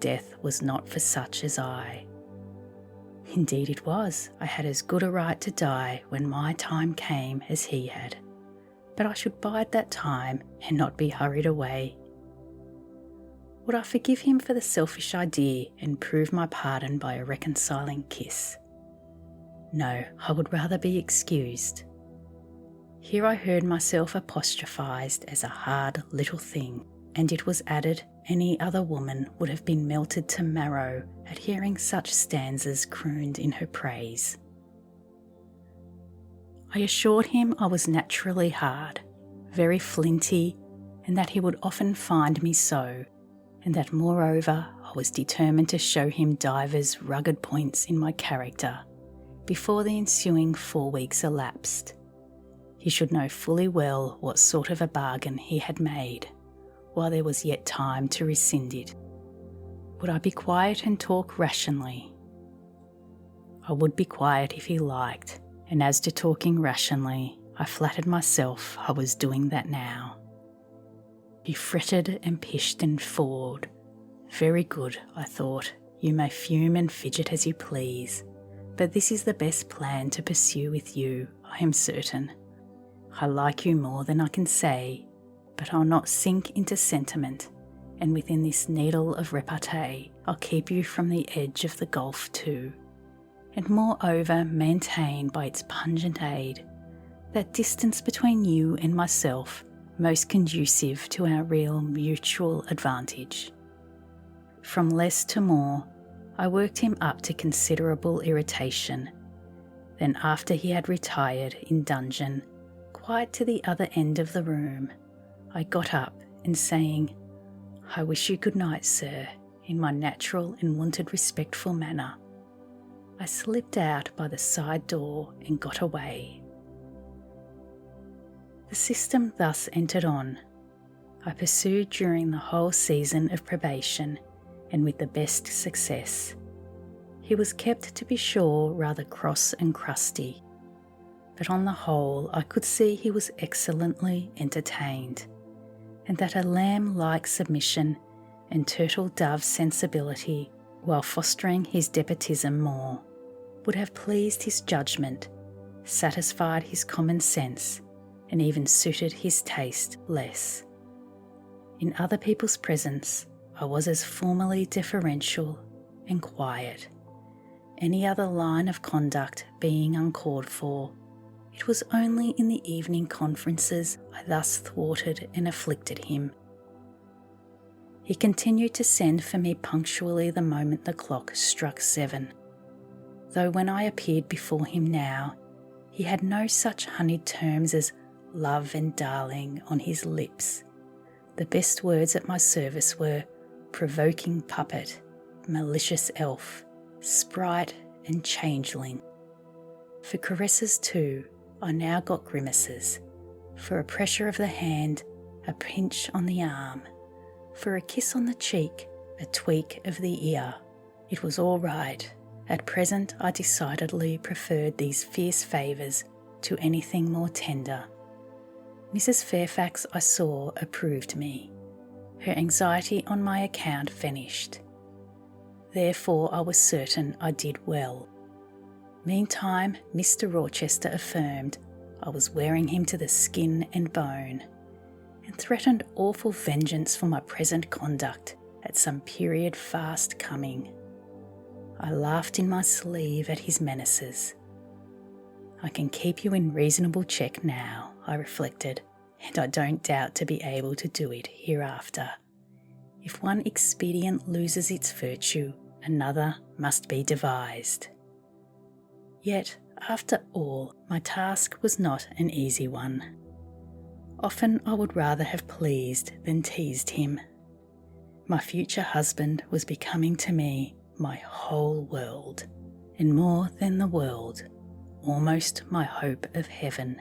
Death was not for such as I. Indeed it was. I had as good a right to die when my time came as he had. But I should bide that time and not be hurried away. Would I forgive him for the selfish idea and prove my pardon by a reconciling kiss? No, I would rather be excused. Here I heard myself apostrophised as a hard little thing, and it was added any other woman would have been melted to marrow at hearing such stanzas crooned in her praise. I assured him I was naturally hard, very flinty, and that he would often find me so, and that moreover I was determined to show him divers rugged points in my character before the ensuing 4 weeks elapsed. He should know fully well what sort of a bargain he had made, while there was yet time to rescind it. Would I be quiet and talk rationally? I would be quiet if he liked, and as to talking rationally, I flattered myself I was doing that now. He fretted and pished and fawed. Very good, I thought. You may fume and fidget as you please, but this is the best plan to pursue with you, I am certain. I like you more than I can say, but I'll not sink into sentiment, and within this needle of repartee, I'll keep you from the edge of the gulf too, and moreover maintain by its pungent aid that distance between you and myself most conducive to our real mutual advantage. From less to more, I worked him up to considerable irritation. Then after he had retired in dudgeon, quite to the other end of the room, I got up and saying, "I wish you good night, sir," in my natural and wonted respectful manner, I slipped out by the side door and got away. The system thus entered on, I pursued during the whole season of probation, and with the best success. He was kept, to be sure, rather cross and crusty, but on the whole I could see he was excellently entertained, and that a lamb-like submission and turtle-dove sensibility, while fostering his despotism more, would have pleased his judgment, satisfied his common sense, and even suited his taste less. In other people's presence, I was as formally deferential and quiet. Any other line of conduct being uncalled for, it was only in the evening conferences I thus thwarted and afflicted him. He continued to send for me punctually the moment the clock struck 7, though when I appeared before him now, he had no such honeyed terms as love and darling on his lips. The best words at my service were provoking puppet, malicious elf, sprite and changeling. For caresses too, I now got grimaces. For a pressure of the hand, a pinch on the arm. For a kiss on the cheek, a tweak of the ear. It was all right. At present I decidedly preferred these fierce favours to anything more tender. Mrs. Fairfax, I saw, approved me. Her anxiety on my account vanished. Therefore I was certain I did well. Meantime, Mr. Rochester affirmed I was wearing him to the skin and bone, and threatened awful vengeance for my present conduct at some period fast coming. I laughed in my sleeve at his menaces. I can keep you in reasonable check now, I reflected, and I don't doubt to be able to do it hereafter. If one expedient loses its virtue, another must be devised. Yet, after all, my task was not an easy one. Often I would rather have pleased than teased him. My future husband was becoming to me my whole world, and more than the world, almost my hope of heaven.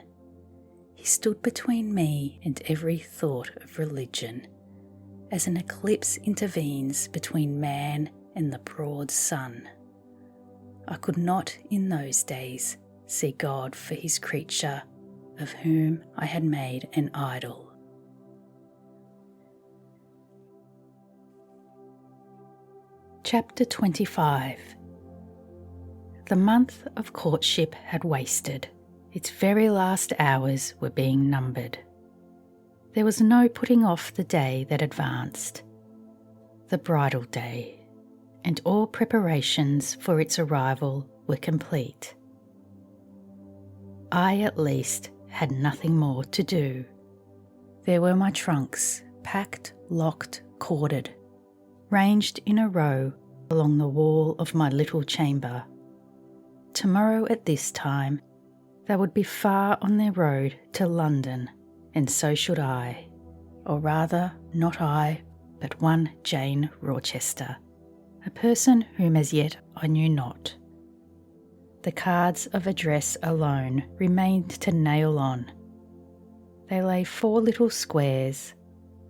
He stood between me and every thought of religion, as an eclipse intervenes between man and the broad sun. I could not in those days see God for his creature, of whom I had made an idol. Chapter 25. The month of courtship had wasted. Its very last hours were being numbered. There was no putting off the day that advanced, the bridal day, and all preparations for its arrival were complete. I, at least, had nothing more to do. There were my trunks, packed, locked, corded, ranged in a row along the wall of my little chamber. Tomorrow at this time, they would be far on their road to London, and so should I, or rather, not I, but one Jane Rochester, a person whom as yet I knew not. The cards of address alone remained to nail on. They lay 4 little squares.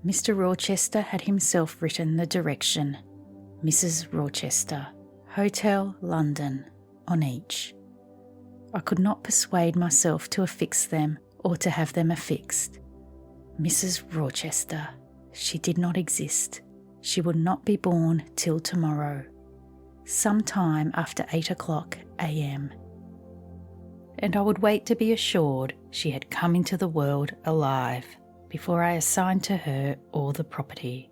Mr. Rochester had himself written the direction: Mrs. Rochester, Hotel, London. on each. I could not persuade myself to affix them or to have them affixed. Mrs. Rochester, she did not exist. She would not be born till tomorrow, sometime after 8 a.m. And I would wait to be assured she had come into the world alive before I assigned to her all the property.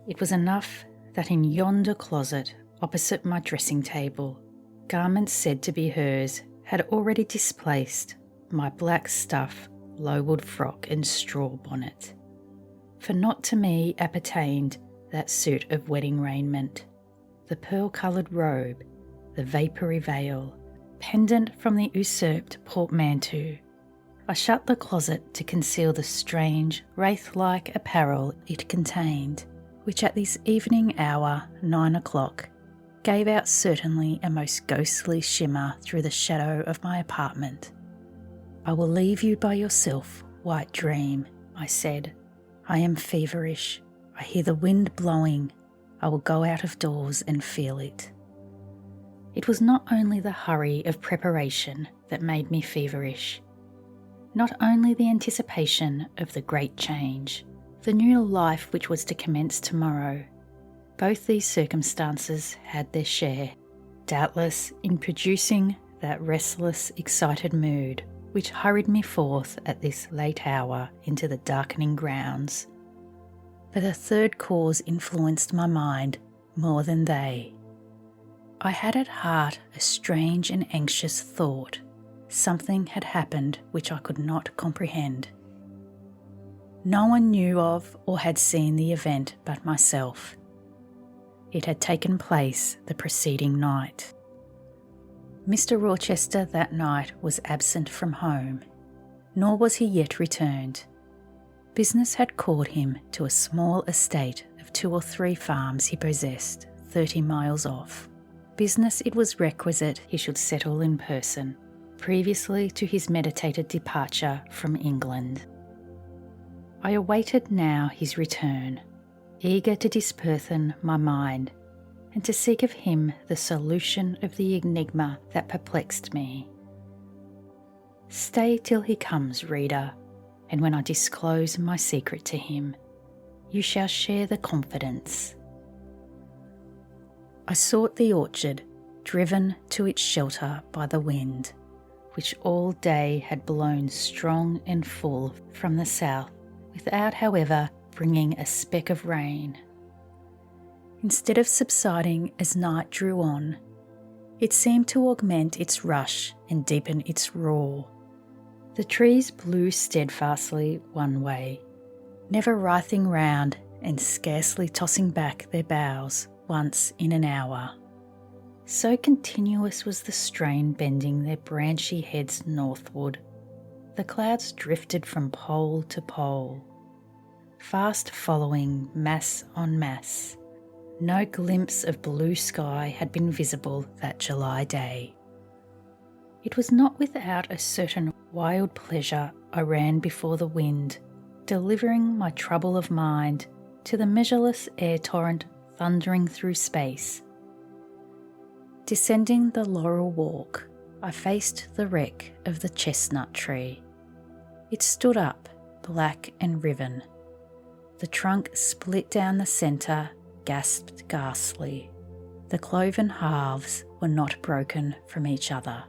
It was enough that in yonder closet opposite my dressing table, garments said to be hers had already displaced my black stuff, low-wood frock and straw bonnet. For not to me appertained that suit of wedding raiment, the pearl-coloured robe, the vapoury veil, pendant from the usurped portmanteau. I shut the closet to conceal the strange, wraith-like apparel it contained, which at this evening hour, 9 o'clock, gave out certainly a most ghostly shimmer through the shadow of my apartment. "I will leave you by yourself, white dream," I said. "I am feverish. I hear the wind blowing. I will go out of doors and feel it." It was not only the hurry of preparation that made me feverish, not only the anticipation of the great change, the new life which was to commence tomorrow. Both these circumstances had their share, doubtless, in producing that restless, excited mood which hurried me forth at this late hour into the darkening grounds. But a third cause influenced my mind more than they. I had at heart a strange and anxious thought. Something had happened which I could not comprehend. No one knew of or had seen the event but myself. It had taken place the preceding night. Mr. Rochester that night was absent from home, nor was he yet returned. Business had called him to a small estate of 2 or 3 farms he possessed 30 miles off. Business it was requisite he should settle in person, previously to his meditated departure from England. I awaited now his return, eager to disburthen my mind and to seek of him the solution of the enigma that perplexed me. Stay till he comes, reader, and when I disclose my secret to him, you shall share the confidence. I sought the orchard, driven to its shelter by the wind, which all day had blown strong and full from the south, without, however, bringing a speck of rain. Instead of subsiding as night drew on, it seemed to augment its rush and deepen its roar. The trees blew steadfastly one way, never writhing round and scarcely tossing back their boughs once in an hour. So continuous was the strain bending their branchy heads northward. The clouds drifted from pole to pole, fast following mass on mass. No glimpse of blue sky had been visible that July day. It was not without a certain wild pleasure I ran before the wind, delivering my trouble of mind to the measureless air torrent thundering through space. Descending the laurel walk, I faced the wreck of the chestnut tree. It stood up, black and riven. The trunk split down the centre, gasped ghastly. The cloven halves were not broken from each other,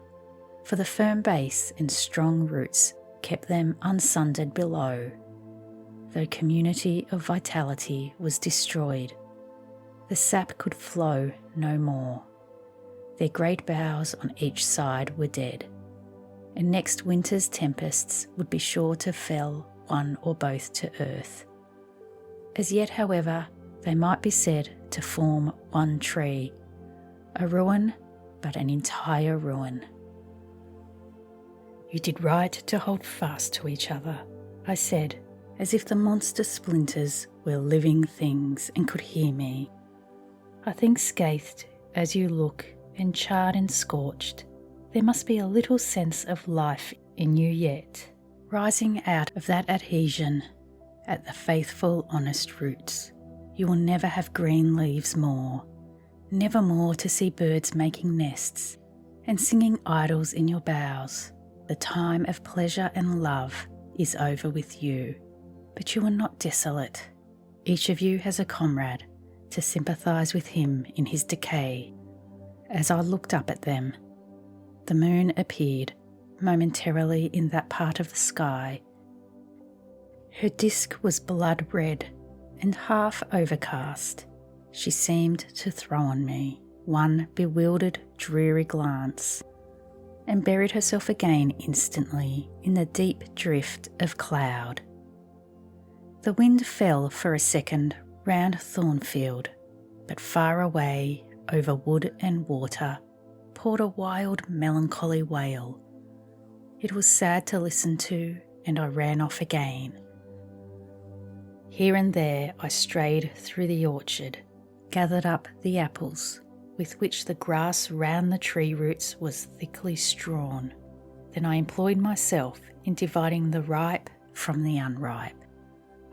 for the firm base and strong roots kept them unsundered below. Though community of vitality was destroyed, the sap could flow no more. Their great boughs on each side were dead, and next winter's tempests would be sure to fell one or both to earth. As yet, however, they might be said to form one tree, a ruin, but an entire ruin. "You did right to hold fast to each other," I said, as if the monster splinters were living things and could hear me. "I think scathed as you look, and charred and scorched, there must be a little sense of life in you yet, rising out of that adhesion at the faithful, honest roots. You will never have green leaves more, never more to see birds making nests, and singing idols in your boughs. The time of pleasure and love is over with you, but you are not desolate. Each of you has a comrade to sympathise with him in his decay. As I looked up at them, the moon appeared momentarily in that part of the sky. Her disk was blood red and half overcast. She seemed to throw on me one bewildered, dreary glance, and buried herself again instantly in the deep drift of cloud. The wind fell for a second round Thornfield, but far away over wood and water poured a wild, melancholy wail. It was sad to listen to, and I ran off again. Here and there I strayed through the orchard, gathered up the apples with which the grass round the tree roots was thickly strewn. Then I employed myself in dividing the ripe from the unripe.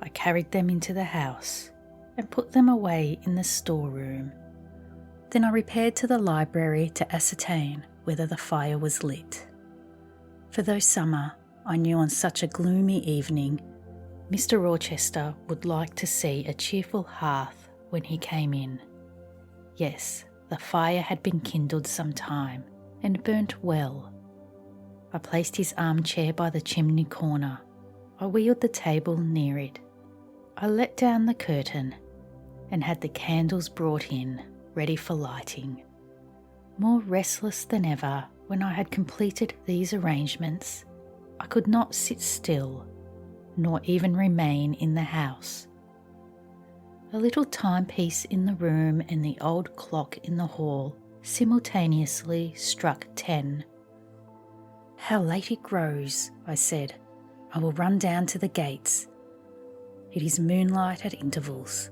I carried them into the house and put them away in the storeroom. Then I repaired to the library to ascertain whether the fire was lit. For though summer, I knew on such a gloomy evening, Mr. Rochester would like to see a cheerful hearth when he came in. Yes, the fire had been kindled some time and burnt well. I placed his armchair by the chimney corner. I wheeled the table near it. I let down the curtain and had the candles brought in, ready for lighting. More restless than ever, when I had completed these arrangements, I could not sit still, nor even remain in the house. A little timepiece in the room and the old clock in the hall simultaneously struck 10. "How late it grows," I said. "I will run down to the gates." It is moonlight at intervals.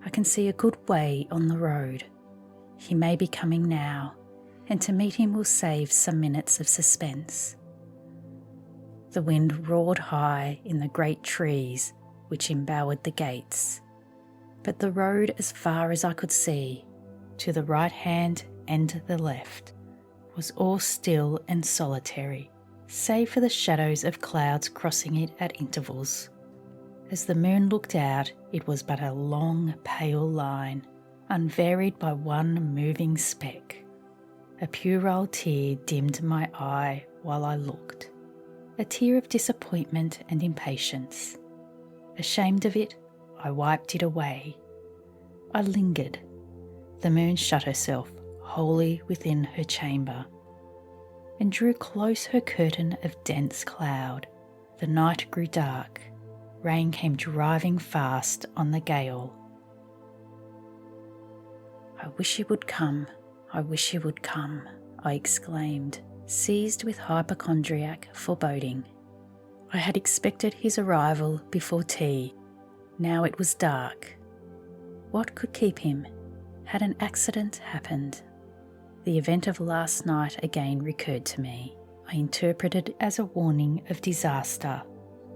I can see a good way on the road. He may be coming now, and to meet him will save some minutes of suspense. The wind roared high in the great trees which embowered the gates, but the road as far as I could see, to the right hand and the left, was all still and solitary, save for the shadows of clouds crossing it at intervals. As the moon looked out, it was but a long, pale line, unvaried by one moving speck. A puerile tear dimmed my eye while I looked, a tear of disappointment and impatience. Ashamed of it, I wiped it away. I lingered. The moon shut herself wholly within her chamber, and drew close her curtain of dense cloud. The night grew dark. Rain came driving fast on the gale. "I wish he would come, I wish he would come," I exclaimed, seized with hypochondriac foreboding. I had expected his arrival before tea. Now it was dark. What could keep him? Had an accident happened? The event of last night again recurred to me. I interpreted it as a warning of disaster.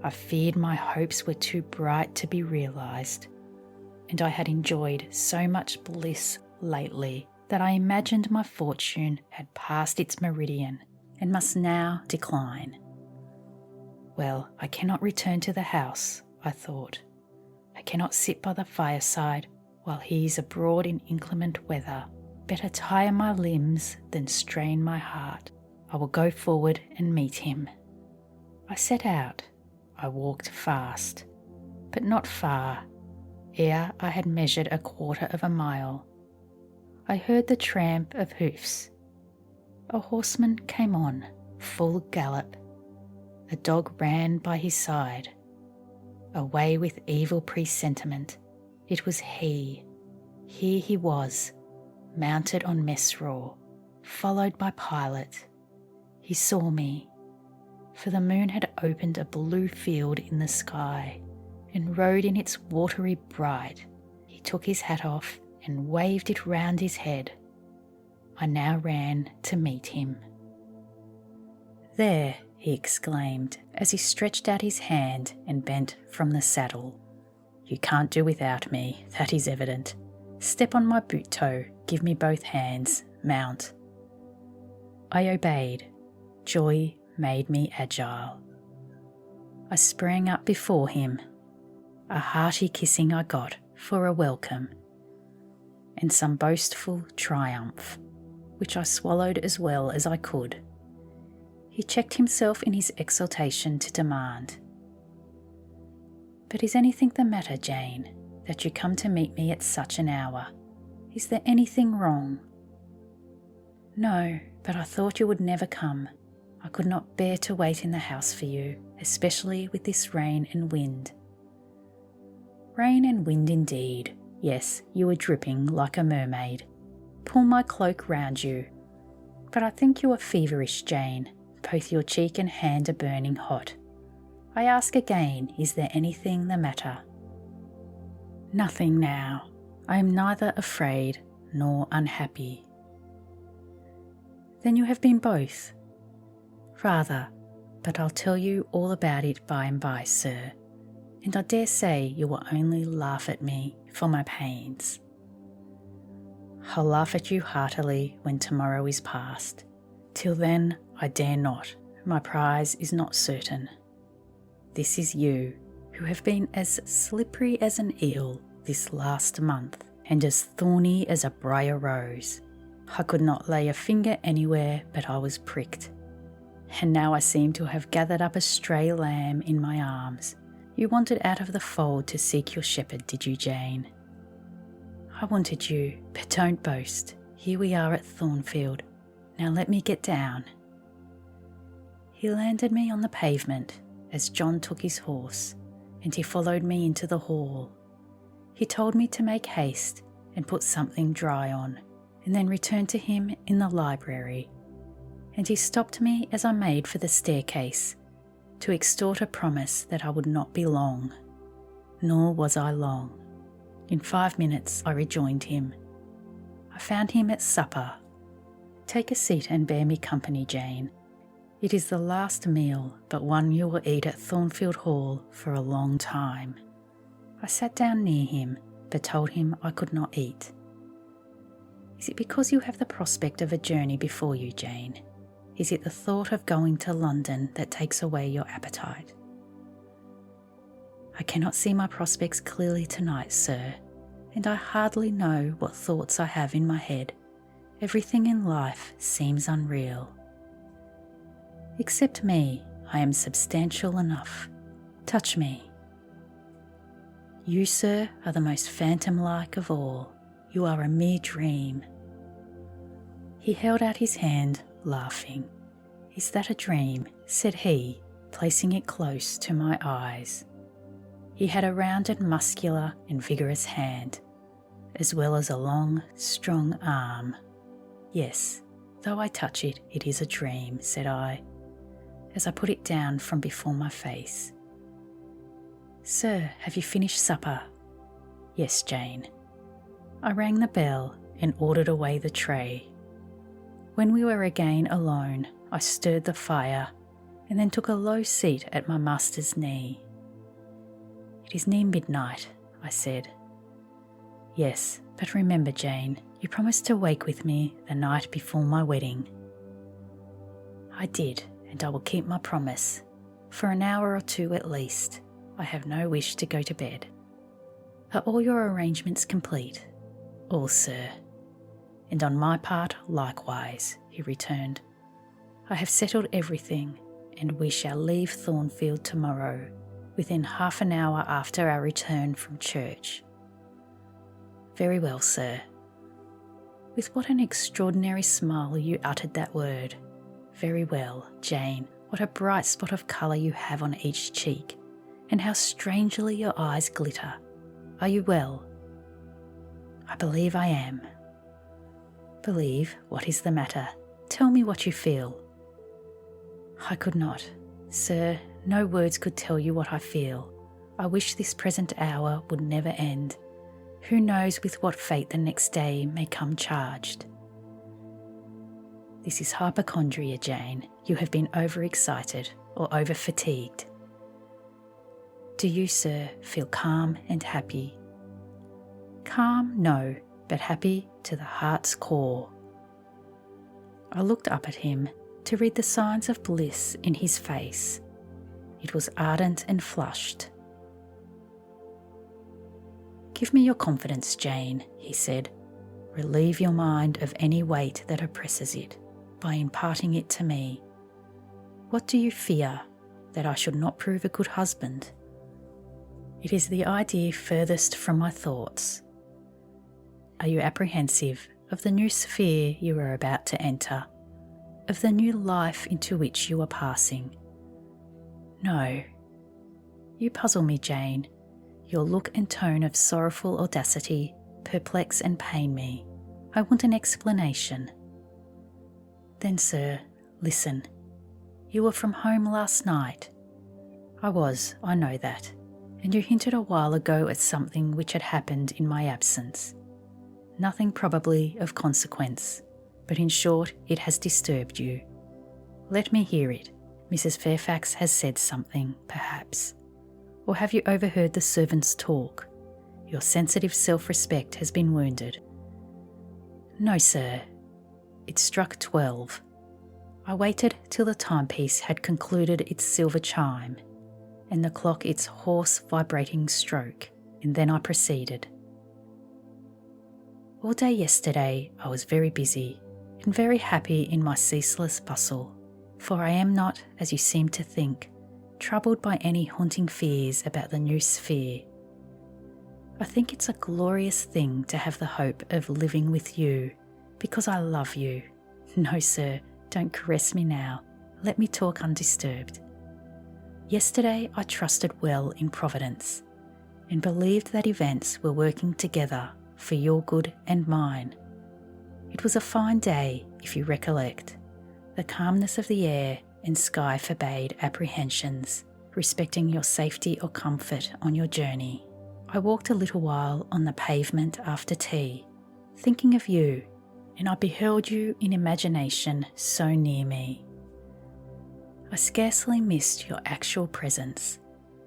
I feared my hopes were too bright to be realised, and I had enjoyed so much bliss lately that I imagined my fortune had passed its meridian and must now decline. Well, I cannot return to the house, I thought. I cannot sit by the fireside while he is abroad in inclement weather. Better tire my limbs than strain my heart. I will go forward and meet him. I set out. I walked fast, but not far. Ere I had measured a quarter of a mile, I heard the tramp of hoofs. A horseman came on, full gallop. A dog ran by his side. Away with evil presentiment, it was he. Here he was, mounted on Mesrour, followed by Pilot. He saw me, for the moon had opened a blue field in the sky and rode in its watery bright. He took his hat off and waved it round his head. I now ran to meet him. "There," he exclaimed, as he stretched out his hand and bent from the saddle. "You can't do without me, that is evident. Step on my boot toe, give me both hands, mount." I obeyed. Joy made me agile. I sprang up before him. A hearty kissing I got for a welcome, and some boastful triumph, which I swallowed as well as I could. He checked himself in his exultation to demand, "But is anything the matter, Jane, that you come to meet me at such an hour? Is there anything wrong?" "No, but I thought you would never come. I could not bear to wait in the house for you, especially with this rain and wind." Rain and wind indeed. Yes, you were dripping like a mermaid. Pull my cloak round you. But I think you are feverish, Jane. Both your cheek and hand are burning hot. I ask again, is there anything the matter? Nothing now. I am neither afraid nor unhappy. Then you have been both? Rather, but I'll tell you all about it by and by, sir, and I dare say you will only laugh at me for my pains. I'll laugh at you heartily when tomorrow is past. Till then I dare not, my prize is not certain. This is you, who have been as slippery as an eel this last month, and as thorny as a briar rose. I could not lay a finger anywhere but I was pricked. And now I seem to have gathered up a stray lamb in my arms. You wanted out of the fold to seek your shepherd, did you, Jane? I wanted you, but don't boast. Here we are at Thornfield. Now let me get down. He landed me on the pavement as John took his horse, and he followed me into the hall. He told me to make haste and put something dry on, and then return to him in the library. And he stopped me as I made for the staircase, to extort a promise that I would not be long. Nor was I long. In 5 minutes I rejoined him. I found him at supper. Take a seat and bear me company, Jane. It is the last meal, but one you will eat at Thornfield Hall for a long time. I sat down near him, but told him I could not eat. Is it because you have the prospect of a journey before you, Jane? Is it the thought of going to London that takes away your appetite? I cannot see my prospects clearly tonight, sir, and I hardly know what thoughts I have in my head. Everything in life seems unreal. Except me, I am substantial enough. Touch me. You, sir, are the most phantom-like of all. You are a mere dream. He held out his hand, laughing. Is that a dream? Said he, placing it close to my eyes. He had a rounded, muscular and vigorous hand, as well as a long, strong arm. Yes, though I touch it, it is a dream, said I, as I put it down from before my face. Sir, have you finished supper? Yes, Jane. I rang the bell and ordered away the tray. When we were again alone, I stirred the fire and then took a low seat at my master's knee. It is near midnight, I said. Yes, but remember, Jane, you promised to wake with me the night before my wedding. I did, and I will keep my promise. For an hour or two at least. I have no wish to go to bed. Are all your arrangements complete? All, sir. And on my part, likewise, he returned. I have settled everything, and we shall leave Thornfield tomorrow, within half an hour after our return from church. Very well, sir. With what an extraordinary smile you uttered that word. Very well, Jane, what a bright spot of colour you have on each cheek, and how strangely your eyes glitter. Are you well? I believe I am. Believe? What is the matter? Tell me what you feel. I could not. Sir, no words could tell you what I feel. I wish this present hour would never end. Who knows with what fate the next day may come charged? This is hypochondria, Jane. You have been overexcited or over-fatigued. Do you, sir, feel calm and happy? Calm, no, but happy to the heart's core. I looked up at him to read the signs of bliss in his face. It was ardent and flushed. "Give me your confidence, Jane," he said. "Relieve your mind of any weight that oppresses it by imparting it to me. What do you fear? That I should not prove a good husband?" "It is the idea furthest from my thoughts." "Are you apprehensive of the new sphere you are about to enter, of the new life into which you are passing?" "No." "You puzzle me, Jane. Your look and tone of sorrowful audacity perplex and pain me. I want an explanation." "Then, sir, listen. You were from home last night." "I was, I know that, and you hinted a while ago at something which had happened in my absence. Nothing probably of consequence, but in short it has disturbed you. Let me hear it. Mrs. Fairfax has said something, perhaps. Or have you overheard the servants' talk? Your sensitive self-respect has been wounded." "No, sir." It struck 12. I waited till the timepiece had concluded its silver chime, and the clock its hoarse vibrating stroke, and then I proceeded. "All day yesterday I was very busy, and very happy in my ceaseless bustle, for I am not, as you seem to think, troubled by any haunting fears about the new sphere. I think it's a glorious thing to have the hope of living with you, because I love you. No, sir, don't caress me now. Let me talk undisturbed. Yesterday I trusted well in Providence, and believed that events were working together for your good and mine. It was a fine day, if you recollect. The calmness of the air and sky forbade apprehensions respecting your safety or comfort on your journey. I walked a little while on the pavement after tea, thinking of you, and I beheld you in imagination so near me. I scarcely missed your actual presence.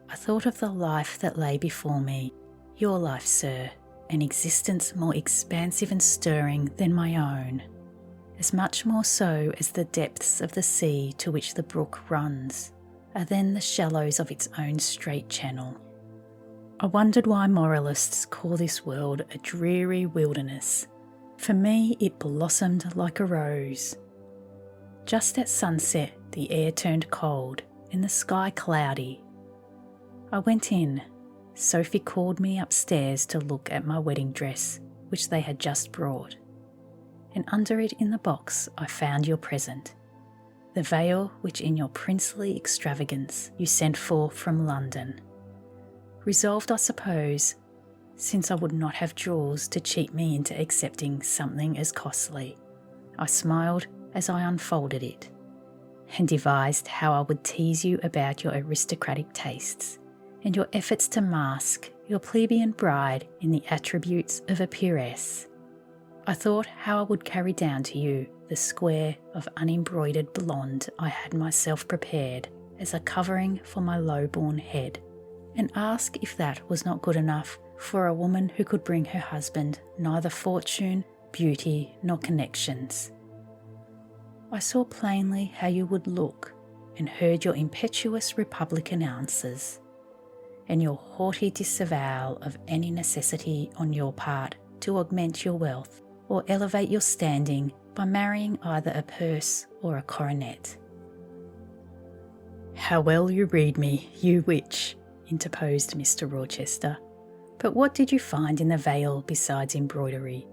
I thought of the life that lay before me, your life, sir, an existence more expansive and stirring than my own, as much more so as the depths of the sea to which the brook runs are then the shallows of its own straight channel. I wondered why moralists call this world a dreary wilderness. For me it blossomed like a rose. Just at sunset the air turned cold and the sky cloudy. I went in. Sophie called me upstairs to look at my wedding dress, which they had just brought, and under it in the box I found your present, the veil which in your princely extravagance you sent for from London. Resolved, I suppose, since I would not have jewels to cheat me into accepting something as costly. I smiled as I unfolded it, and devised how I would tease you about your aristocratic tastes, and your efforts to mask your plebeian bride in the attributes of a peeress. I thought how I would carry down to you the square of unembroidered blonde I had myself prepared as a covering for my low-born head, and ask if that was not good enough for a woman who could bring her husband neither fortune, beauty, nor connections. I saw plainly how you would look, and heard your impetuous republican answers, and your haughty disavowal of any necessity on your part to augment your wealth or elevate your standing by marrying either a purse or a coronet. "How well you read me, you witch," interposed Mr. Rochester. "But what did you find in the veil besides embroidery?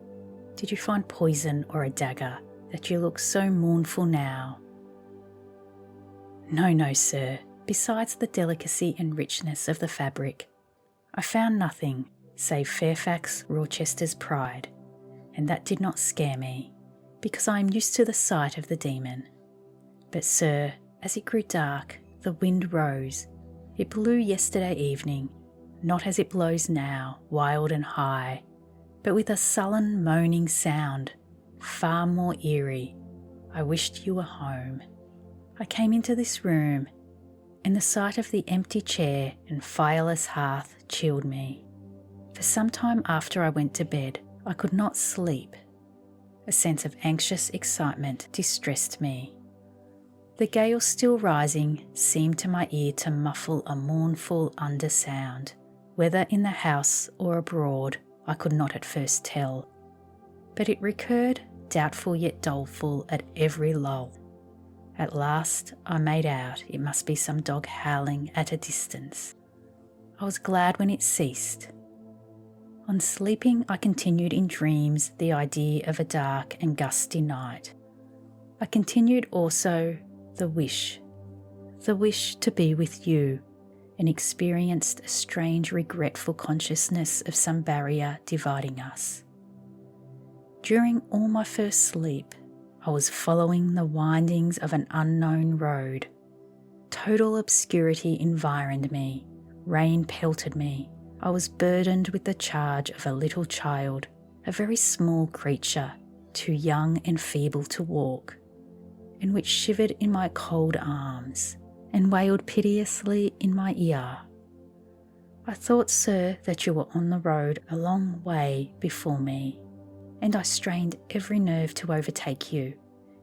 Did you find poison or a dagger, that you look so mournful now?" No, sir. Besides the delicacy and richness of the fabric, I found nothing save Fairfax Rochester's pride, and that did not scare me, because I am used to the sight of the demon. But, sir, as it grew dark, the wind rose. It blew yesterday evening, not as it blows now, wild and high, but with a sullen moaning sound, far more eerie. I wished you were home. I came into this room, and the sight of the empty chair and fireless hearth chilled me. For some time after I went to bed, I could not sleep. A sense of anxious excitement distressed me. The gale still rising seemed to my ear to muffle a mournful undersound. Whether in the house or abroad, I could not at first tell, but it recurred, doubtful yet doleful, at every lull. At last I made out it must be some dog howling at a distance. I was glad when it ceased. On sleeping, I continued in dreams the idea of a dark and gusty night. I continued also the wish to be with you, and experienced a strange regretful consciousness of some barrier dividing us. During all my first sleep, I was following the windings of an unknown road. Total obscurity environed me, rain pelted me. I was burdened with the charge of a little child, a very small creature, too young and feeble to walk, and which shivered in my cold arms and wailed piteously in my ear. I thought, sir, that you were on the road a long way before me, and I strained every nerve to overtake you,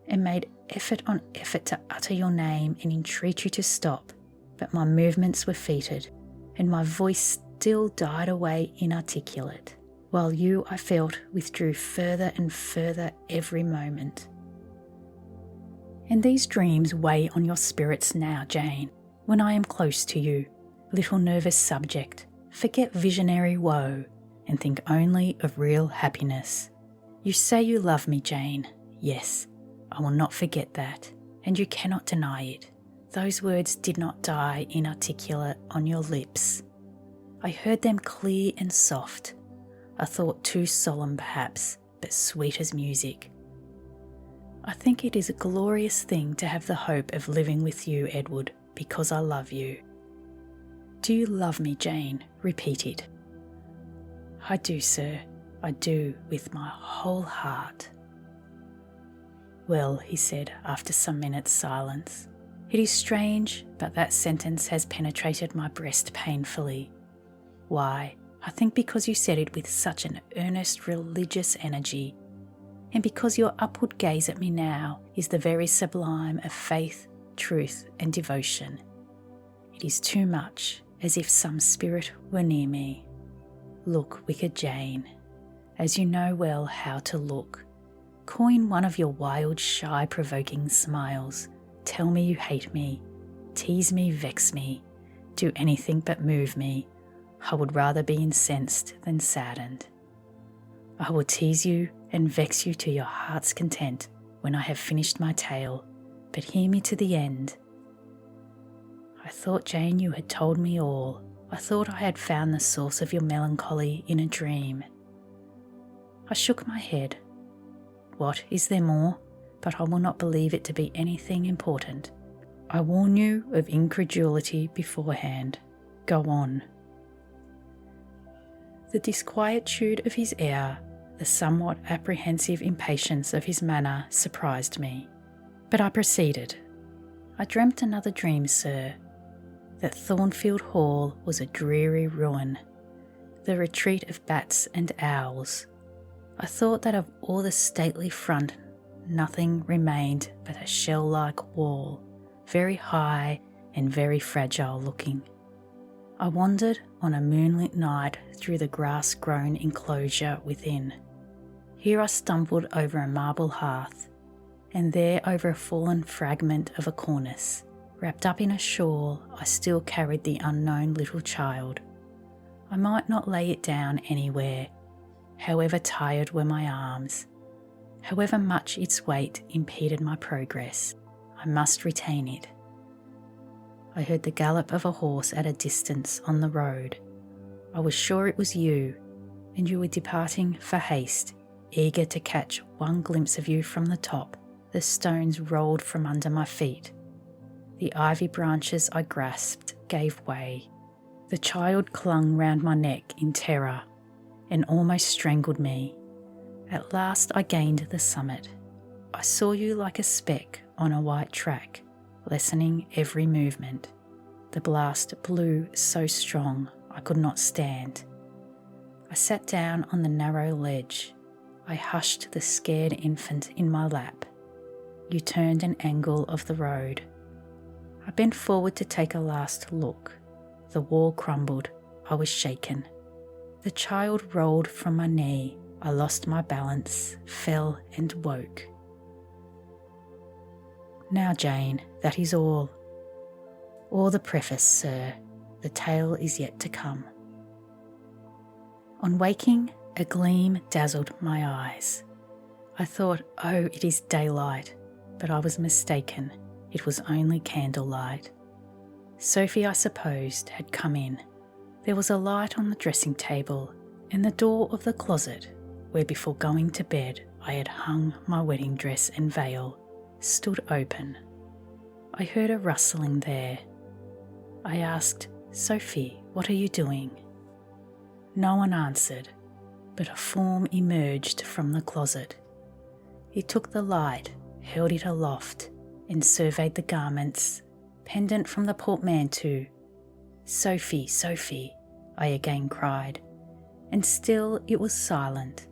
and made effort on effort to utter your name and entreat you to stop, but my movements were fettered, and my voice still died away inarticulate, while you, I felt, withdrew further and further every moment. And these dreams weigh on your spirits now, Jane, when I am close to you, little nervous subject, forget visionary woe, and think only of real happiness. You say you love me, Jane. Yes, I will not forget that, and you cannot deny it. Those words did not die inarticulate on your lips. I heard them clear and soft, a thought too solemn perhaps, but sweet as music. I think it is a glorious thing to have the hope of living with you, Edward, because I love you. Do you love me, Jane? Repeated. I do, sir. I do, with my whole heart. Well, he said after some minutes' silence, it is strange, but that sentence has penetrated my breast painfully. Why? I think because you said it with such an earnest religious energy, and because your upward gaze at me now is the very sublime of faith, truth, and devotion. It is too much, as if some spirit were near me. Look, wicked Jane, as you know well how to look. Coin one of your wild, shy, provoking smiles. Tell me you hate me. Tease me, vex me. Do anything but move me. I would rather be incensed than saddened. I will tease you and vex you to your heart's content when I have finished my tale, but hear me to the end. I thought, Jane, you had told me all. I thought I had found the source of your melancholy in a dream. I shook my head. What, is there more? But I will not believe it to be anything important. I warn you of incredulity beforehand. Go on. The disquietude of his air, the somewhat apprehensive impatience of his manner surprised me, but I proceeded. I dreamt another dream, sir, that Thornfield Hall was a dreary ruin, the retreat of bats and owls. I thought that of all the stately front, nothing remained but a shell-like wall, very high and very fragile looking. I wandered on a moonlit night through the grass-grown enclosure within. Here I stumbled over a marble hearth, and there over a fallen fragment of a cornice. Wrapped up in a shawl, I still carried the unknown little child. I might not lay it down anywhere, however tired were my arms, however much its weight impeded my progress. I must retain it. I heard the gallop of a horse at a distance on the road. I was sure it was you, and you were departing for haste, eager to catch one glimpse of you from the top. The stones rolled from under my feet. The ivy branches I grasped gave way. The child clung round my neck in terror and almost strangled me. At last I gained the summit. I saw you like a speck on a white track, lessening every movement. The blast blew so strong I could not stand. I sat down on the narrow ledge. I hushed the scared infant in my lap. You turned an angle of the road. I bent forward to take a last look. The wall crumbled. I was shaken. The child rolled from my knee. I lost my balance, fell and woke. Now, Jane, that is all. All the preface, sir. The tale is yet to come. On waking, a gleam dazzled my eyes. I thought, oh, it is daylight, but I was mistaken. It was only candlelight. Sophie, I supposed, had come in. There was a light on the dressing table, and the door of the closet, where before going to bed I had hung my wedding dress and veil, stood open. I heard a rustling there. I asked, Sophie, what are you doing? No one answered, but a form emerged from the closet. It took the light, held it aloft, and surveyed the garments, pendant from the portmanteau. Sophie, Sophie, I again cried, and still it was silent.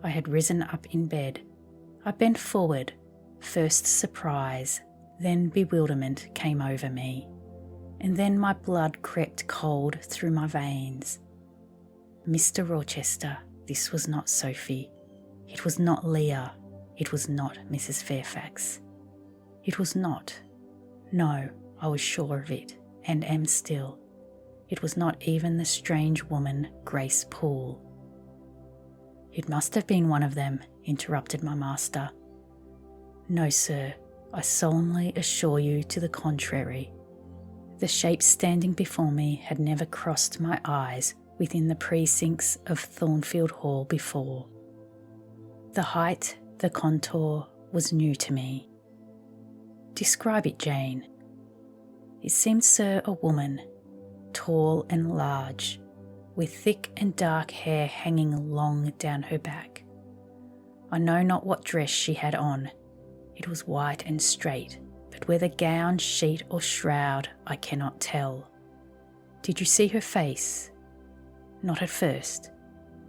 I had risen up in bed. I bent forward. First surprise, then bewilderment came over me, and then my blood crept cold through my veins. Mr. Rochester, this was not Sophie. It was not Leah. It was not Mrs. Fairfax. It was not. No, I was sure of it, and am still. It was not even the strange woman, Grace Poole. It must have been one of them, interrupted my master. No, sir, I solemnly assure you to the contrary. The shape standing before me had never crossed my eyes within the precincts of Thornfield Hall before. The height, the contour, was new to me. Describe it, Jane. It seemed, sir, a woman, tall and large, with thick and dark hair hanging long down her back. I know not what dress she had on. It was white and straight, but whether gown, sheet or shroud I cannot tell. Did you see her face? Not at first,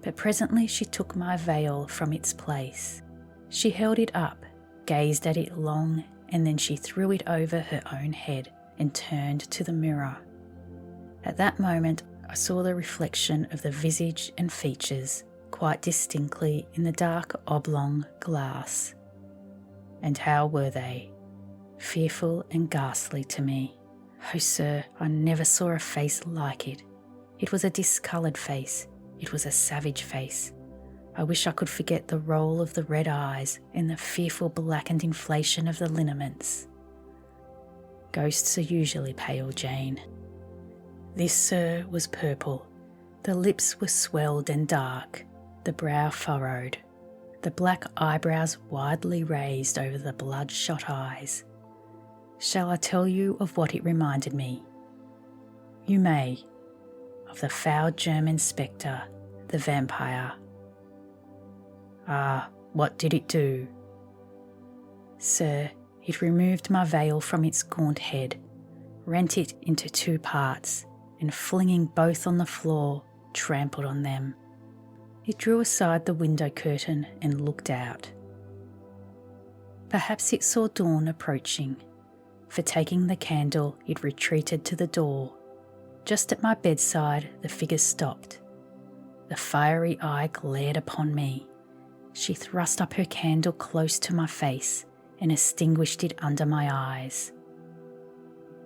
but presently she took my veil from its place. She held it up, gazed at it long, and then she threw it over her own head and turned to the mirror. At that moment I saw the reflection of the visage and features quite distinctly in the dark oblong glass. And how were they? Fearful and ghastly to me. Oh, sir, I never saw a face like it. It was a discoloured face. It was a savage face. I wish I could forget the roll of the red eyes and the fearful blackened inflation of the lineaments. Ghosts are usually pale, Jane. This, sir, was purple. The lips were swelled and dark, the brow furrowed, the black eyebrows widely raised over the bloodshot eyes. Shall I tell you of what it reminded me? You may. Of the foul German spectre, the vampire. Ah, what did it do? Sir, it removed my veil from its gaunt head, rent it into two parts, and flinging both on the floor, trampled on them. It drew aside the window curtain and looked out. Perhaps it saw dawn approaching, for taking the candle it retreated to the door. Just at my bedside the figure stopped. The fiery eye glared upon me. She thrust up her candle close to my face and extinguished it under my eyes.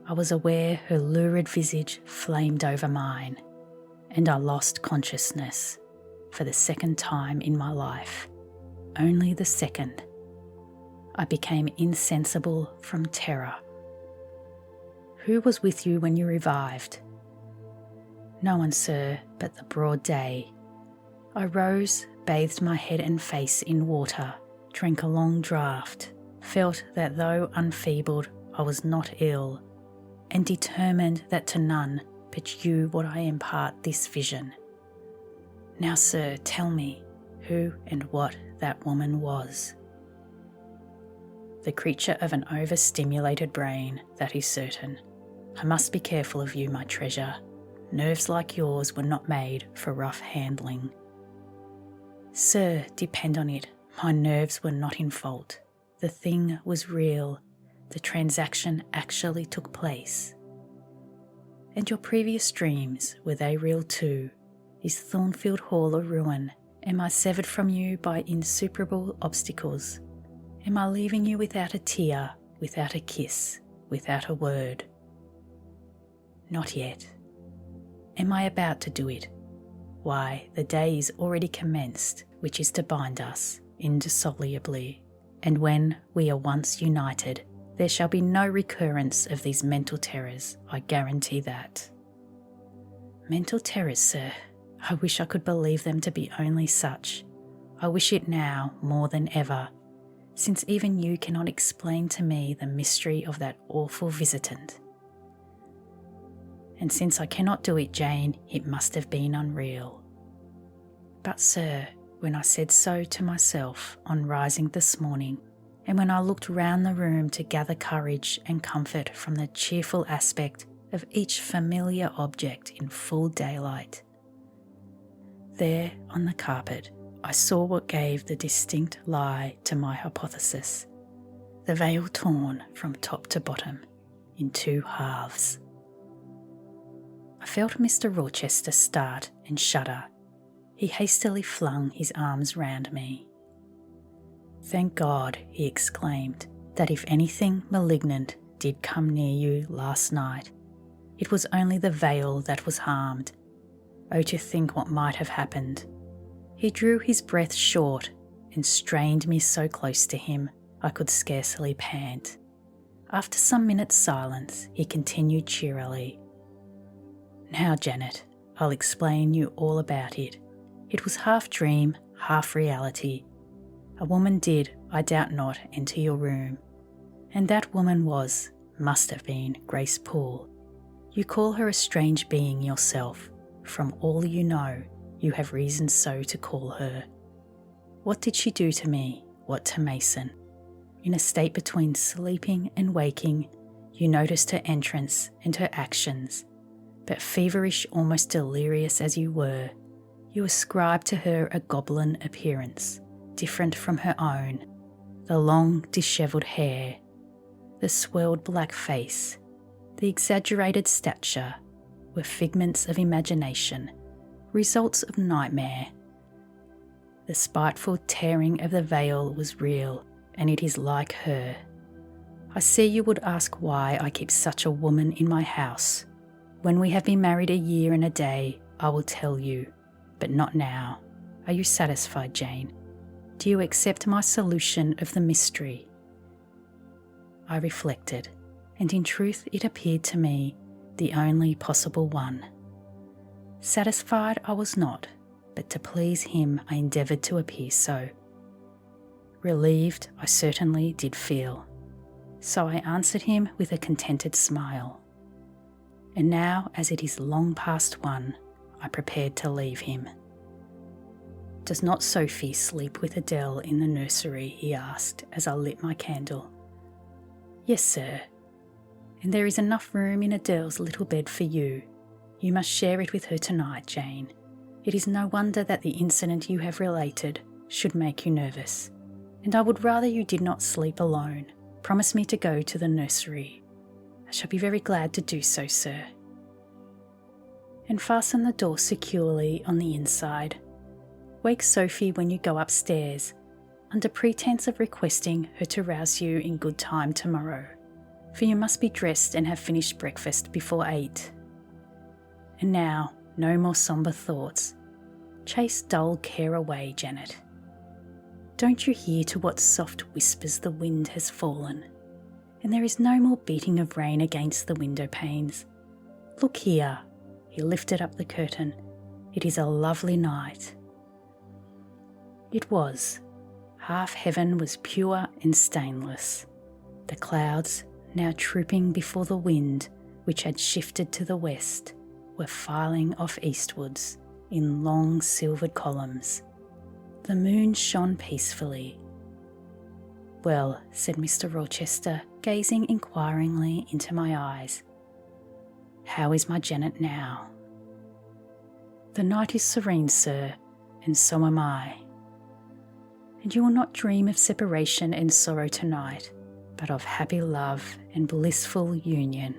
I was aware her lurid visage flamed over mine, and I lost consciousness for the second time in my life, only the second. I became insensible from terror. Who was with you when you revived? No one, sir, but the broad day. I rose, bathed my head and face in water, drank a long draught, felt that though unfeebled I was not ill, and determined that to none but you would I impart this vision. Now, sir, tell me who and what that woman was. The creature of an overstimulated brain, that is certain. I must be careful of you, my treasure. Nerves like yours were not made for rough handling. Sir, depend on it, my nerves were not in fault. The thing was real. The transaction actually took place. And your previous dreams, were they real too? Is Thornfield Hall a ruin? Am I severed from you by insuperable obstacles? Am I leaving you without a tear, without a kiss, without a word? Not yet. Am I about to do it? Why, the day is already commenced, which is to bind us indissolubly, and when we are once united, there shall be no recurrence of these mental terrors, I guarantee that. Mental terrors, sir. I wish I could believe them to be only such. I wish it now more than ever, since even you cannot explain to me the mystery of that awful visitant. And since I cannot do it, Jane, it must have been unreal. But, sir, when I said so to myself on rising this morning, and when I looked round the room to gather courage and comfort from the cheerful aspect of each familiar object in full daylight, there on the carpet I saw what gave the distinct lie to my hypothesis, the veil torn from top to bottom in two halves. I felt Mr. Rochester start and shudder. He hastily flung his arms round me. "Thank God," he exclaimed, "that if anything malignant did come near you last night, it was only the veil that was harmed. Oh, to think what might have happened." He drew his breath short and strained me so close to him I could scarcely pant. After some minutes' silence, he continued cheerily, "Now, Janet, I'll explain you all about it. It was half dream, half reality. A woman did, I doubt not, enter your room, and that woman must have been Grace Poole. You call her a strange being yourself. From all you know, you have reason so to call her. What did she do to me? What to Mason? In a state between sleeping and waking, you noticed her entrance and her actions, but feverish, almost delirious as you were, you ascribed to her a goblin appearance, different from her own. The long, dishevelled hair, the swelled black face, the exaggerated stature were figments of imagination, results of nightmare. The spiteful tearing of the veil was real, and it is like her. I see you would ask why I keep such a woman in my house. When we have been married a year and a day, I will tell you, but not now. Are you satisfied, Jane? Do you accept my solution of the mystery?" I reflected, and in truth it appeared to me the only possible one. Satisfied I was not, but to please him I endeavoured to appear so. Relieved I certainly did feel, so I answered him with a contented smile. And now, as it is long past 1, I prepared to leave him. "Does not Sophie sleep with Adele in the nursery?" he asked as I lit my candle. "Yes, sir. And there is enough room in Adele's little bed for you. You must share it with her tonight, Jane. It is no wonder that the incident you have related should make you nervous, and I would rather you did not sleep alone. Promise me to go to the nursery." "I shall be very glad to do so, sir." "And fasten the door securely on the inside. Wake Sophie when you go upstairs, under pretence of requesting her to rouse you in good time tomorrow, for you must be dressed and have finished breakfast before 8. And now, no more sombre thoughts. Chase dull care away, Janet. Don't you hear to what soft whispers the wind has fallen? And there is no more beating of rain against the window panes. Look here." He lifted up the curtain. "It is a lovely night." It was. Half heaven was pure and stainless. The clouds, now trooping before the wind, which had shifted to the west, were filing off eastwards in long silvered columns. The moon shone peacefully. "Well," said Mr. Rochester, gazing inquiringly into my eyes, "how is my Janet now?" "The night is serene, sir, and so am I. and you will not dream of separation and sorrow tonight, but of happy love and blissful union.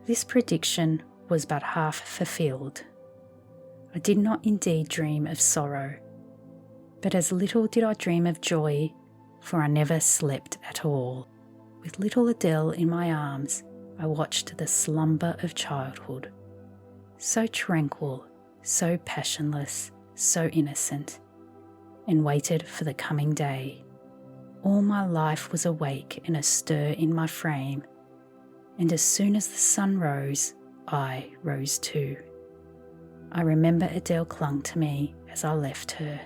This prediction was but half fulfilled. I did not indeed dream of sorrow, but as little did I dream of joy, for I never slept at all. With little Adele in my arms, I watched the slumber of childhood, so tranquil, so passionless, so innocent, and waited for the coming day. All my life was awake and astir in my frame, and as soon as the sun rose, I rose too. I remember Adele clung to me as I left her.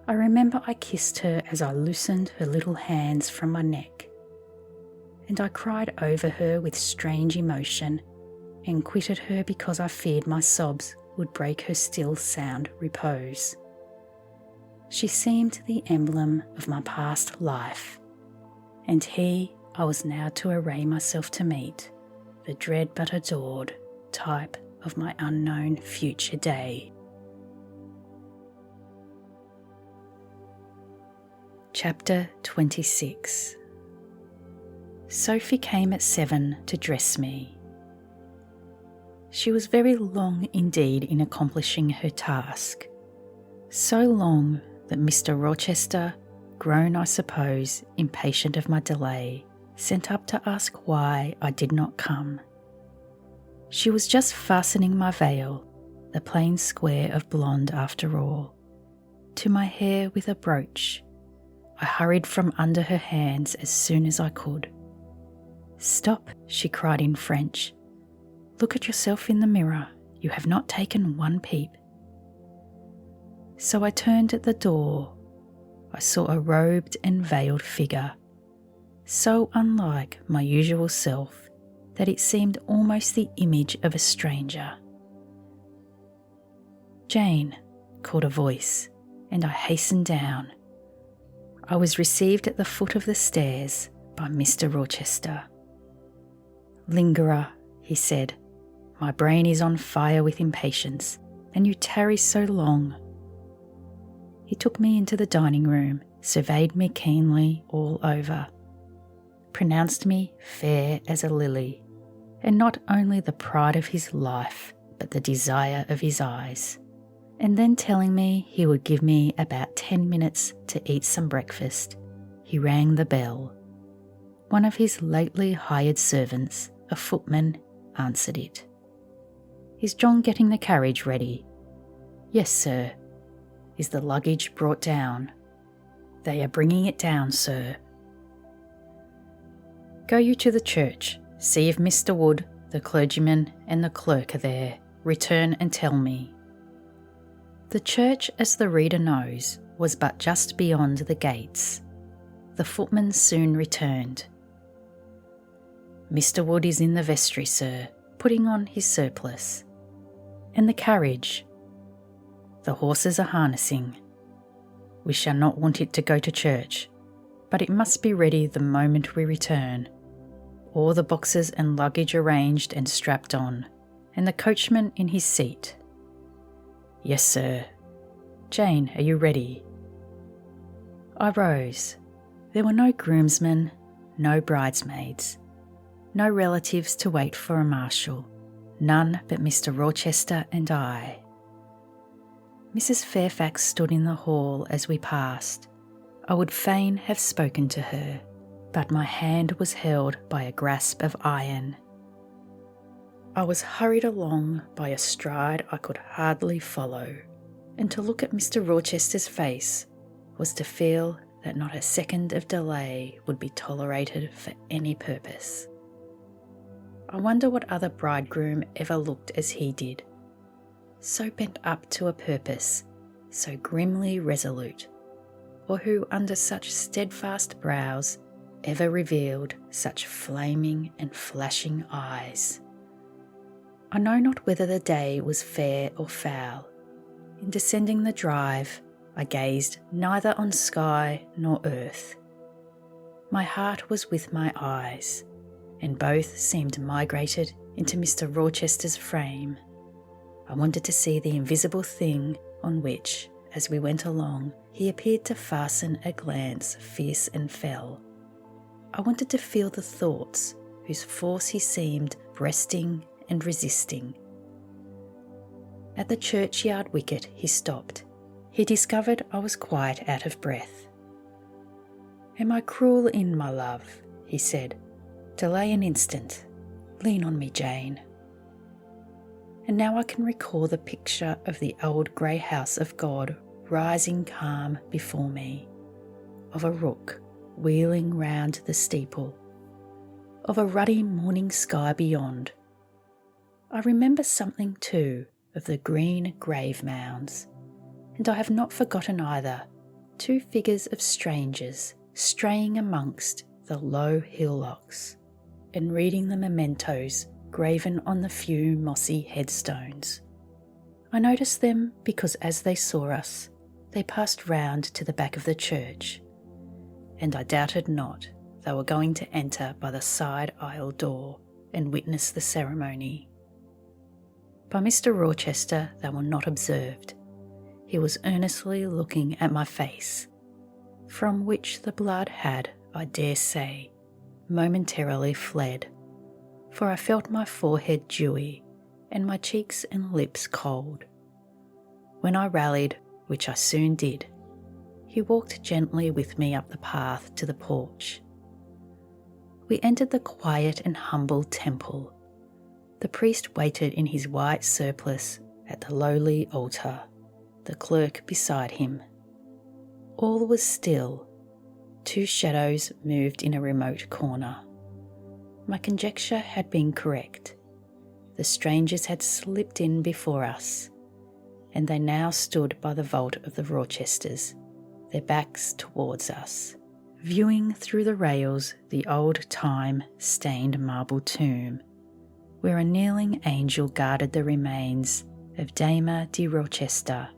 I remember I kissed her as I loosened her little hands from my neck, and I cried over her with strange emotion and quitted her because I feared my sobs would break her still sound repose. She seemed the emblem of my past life, and he I was now to array myself to meet, the dread but adored type of my unknown future day. Chapter 26. Sophie came at 7 to dress me. She was very long indeed in accomplishing her task, so long that Mr. Rochester, grown I suppose impatient of my delay, sent up to ask why I did not come. She was just fastening my veil, the plain square of blonde after all, to my hair with a brooch. I hurried from under her hands as soon as I could. "Stop," she cried in French. "Look at yourself in the mirror. You have not taken one peep." So I turned at the door. I saw a robed and veiled figure, so unlike my usual self that it seemed almost the image of a stranger. "Jane," called a voice, and I hastened down. I was received at the foot of the stairs by Mr. Rochester. "Lingerer," he said, "my brain is on fire with impatience, and you tarry so long." He took me into the dining room, surveyed me keenly all over, pronounced me fair as a lily, and not only the pride of his life, but the desire of his eyes, and then telling me he would give me about 10 minutes to eat some breakfast, he rang the bell. One of his lately hired servants, a footman, answered it. "Is John getting the carriage ready?" "Yes, sir." "Is the luggage brought down?" "They are bringing it down, sir." "Go you to the church, see if Mr. Wood, the clergyman, and the clerk are there. Return and tell me." The church, as the reader knows, was but just beyond the gates. The footman soon returned. "Mr. Wood is in the vestry, sir, putting on his surplice." "And the carriage?" "The horses are harnessing. We shall not want it to go to church, but it must be ready the moment we return. All the boxes and luggage arranged and strapped on, and the coachman in his seat." "Yes, sir." "Jane, are you ready?" I rose. There were no groomsmen, no bridesmaids, no relatives to wait for a marshal, none but Mr. Rochester and I. Mrs. Fairfax stood in the hall as we passed. I would fain have spoken to her, but my hand was held by a grasp of iron. I was hurried along by a stride I could hardly follow, and to look at Mr. Rochester's face was to feel that not a second of delay would be tolerated for any purpose. I wonder what other bridegroom ever looked as he did, so bent up to a purpose, so grimly resolute, or who under such steadfast brows ever revealed such flaming and flashing eyes. I know not whether the day was fair or foul. In descending the drive, I gazed neither on sky nor earth. My heart was with my eyes, and both seemed migrated into Mr. Rochester's frame. I wanted to see the invisible thing on which, as we went along, he appeared to fasten a glance fierce and fell. I wanted to feel the thoughts whose force he seemed breasting and resisting. At the churchyard wicket he stopped. He discovered I was quite out of breath. "Am I cruel in my love?" he said. "Delay an instant. Lean on me, Jane." And now I can recall the picture of the old grey house of God rising calm before me, of a rook wheeling round the steeple, of a ruddy morning sky beyond. I remember something too of the green grave mounds, and I have not forgotten either two figures of strangers straying amongst the low hillocks and reading the mementos graven on the few mossy headstones. I noticed them because as they saw us, they passed round to the back of the church, and I doubted not they were going to enter by the side aisle door and witness the ceremony. By Mr. Rochester they were not observed. He was earnestly looking at my face, from which the blood had, I dare say, momentarily fled, for I felt my forehead dewy and my cheeks and lips cold. When I rallied, which I soon did, he walked gently with me up the path to the porch. We entered the quiet and humble temple. The priest waited in his white surplice at the lowly altar, the clerk beside him. All was still. Two shadows moved in a remote corner. My conjecture had been correct. The strangers had slipped in before us, and they now stood by the vault of the Rochesters, their backs towards us, viewing through the rails the old time-stained marble tomb, where a kneeling angel guarded the remains of Dame de Rochester,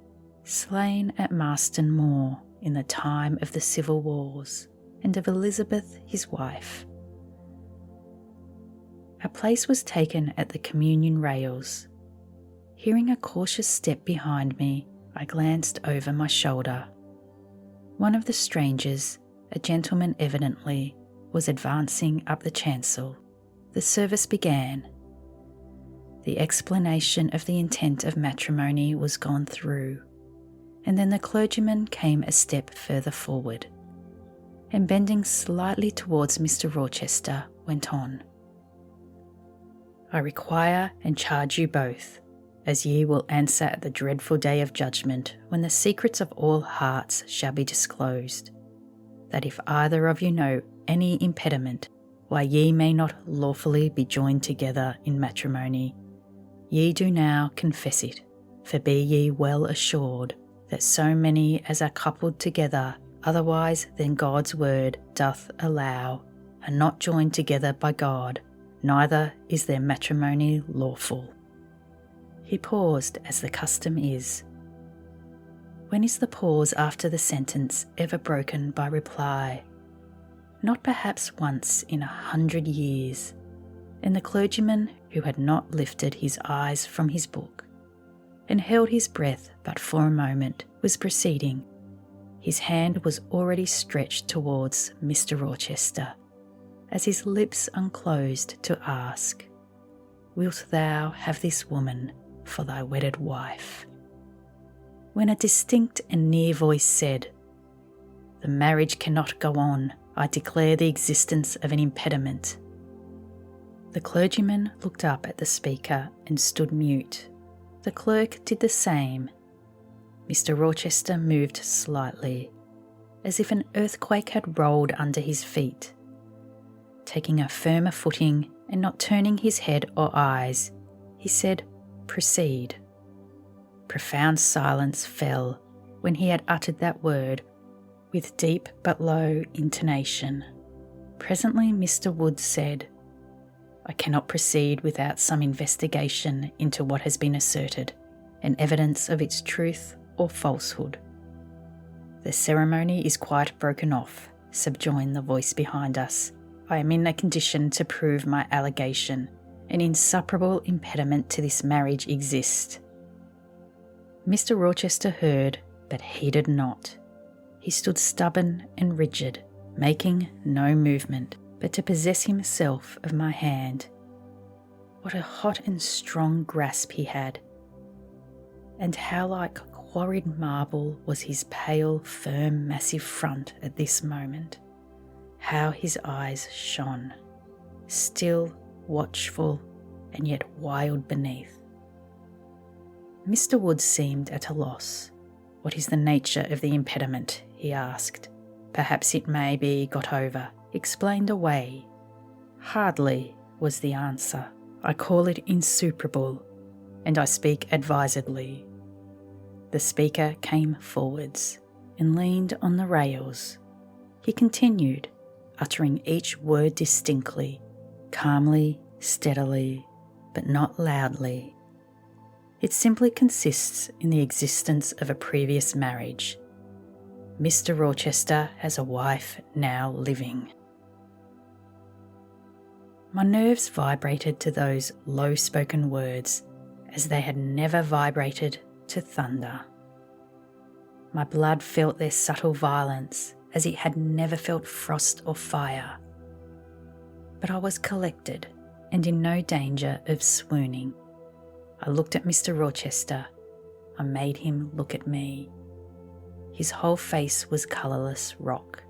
slain at Marston Moor in the time of the civil wars, and of Elizabeth his wife. A place was taken at the communion rails. Hearing a cautious step behind me, I glanced over my shoulder. One of the strangers, a gentleman evidently, was advancing up the chancel. The service began. The explanation of the intent of matrimony was gone through, and then the clergyman came a step further forward, and bending slightly towards Mr. Rochester, went on. "I require and charge you both, as ye will answer at the dreadful day of judgment, when the secrets of all hearts shall be disclosed, that if either of you know any impediment why ye may not lawfully be joined together in matrimony, ye do now confess it, for be ye well assured that so many as are coupled together otherwise than God's word doth allow are not joined together by God, neither is their matrimony lawful." He paused, as the custom is. When is the pause after the sentence ever broken by reply? Not perhaps once in 100 years, and the clergyman, who had not lifted his eyes from his book, and held his breath but for a moment, was proceeding. His hand was already stretched towards Mr. Rochester, as his lips unclosed to ask, "Wilt thou have this woman for thy wedded wife?" When a distinct and near voice said, "The marriage cannot go on. I declare the existence of an impediment." The clergyman looked up at the speaker and stood mute. The clerk did the same. Mr. Rochester moved slightly, as if an earthquake had rolled under his feet. Taking a firmer footing and not turning his head or eyes, he said, "Proceed." Profound silence fell when he had uttered that word, with deep but low intonation. Presently Mr. Wood said, "I cannot proceed without some investigation into what has been asserted, and evidence of its truth or falsehood." "The ceremony is quite broken off," subjoined the voice behind us. "I am in a condition to prove my allegation. An insuperable impediment to this marriage exists." Mr. Rochester heard but he did not. He stood stubborn and rigid, making no movement but to possess himself of my hand. What a hot and strong grasp he had, and how like quarried marble was his pale, firm, massive front at this moment. How his eyes shone, still, watchful, and yet wild beneath. Mr. Wood seemed at a loss. "What is the nature of the impediment?" he asked. "Perhaps it may be got over, explained away." "Hardly," was the answer. "I call it insuperable, and I speak advisedly." The speaker came forwards and leaned on the rails. He continued, uttering each word distinctly, calmly, steadily, but not loudly. "It simply consists in the existence of a previous marriage. Mr. Rochester has a wife now living." My nerves vibrated to those low-spoken words as they had never vibrated to thunder. My blood felt their subtle violence as it had never felt frost or fire. But I was collected and in no danger of swooning. I looked at Mr. Rochester. I made him look at me. His whole face was colourless rock.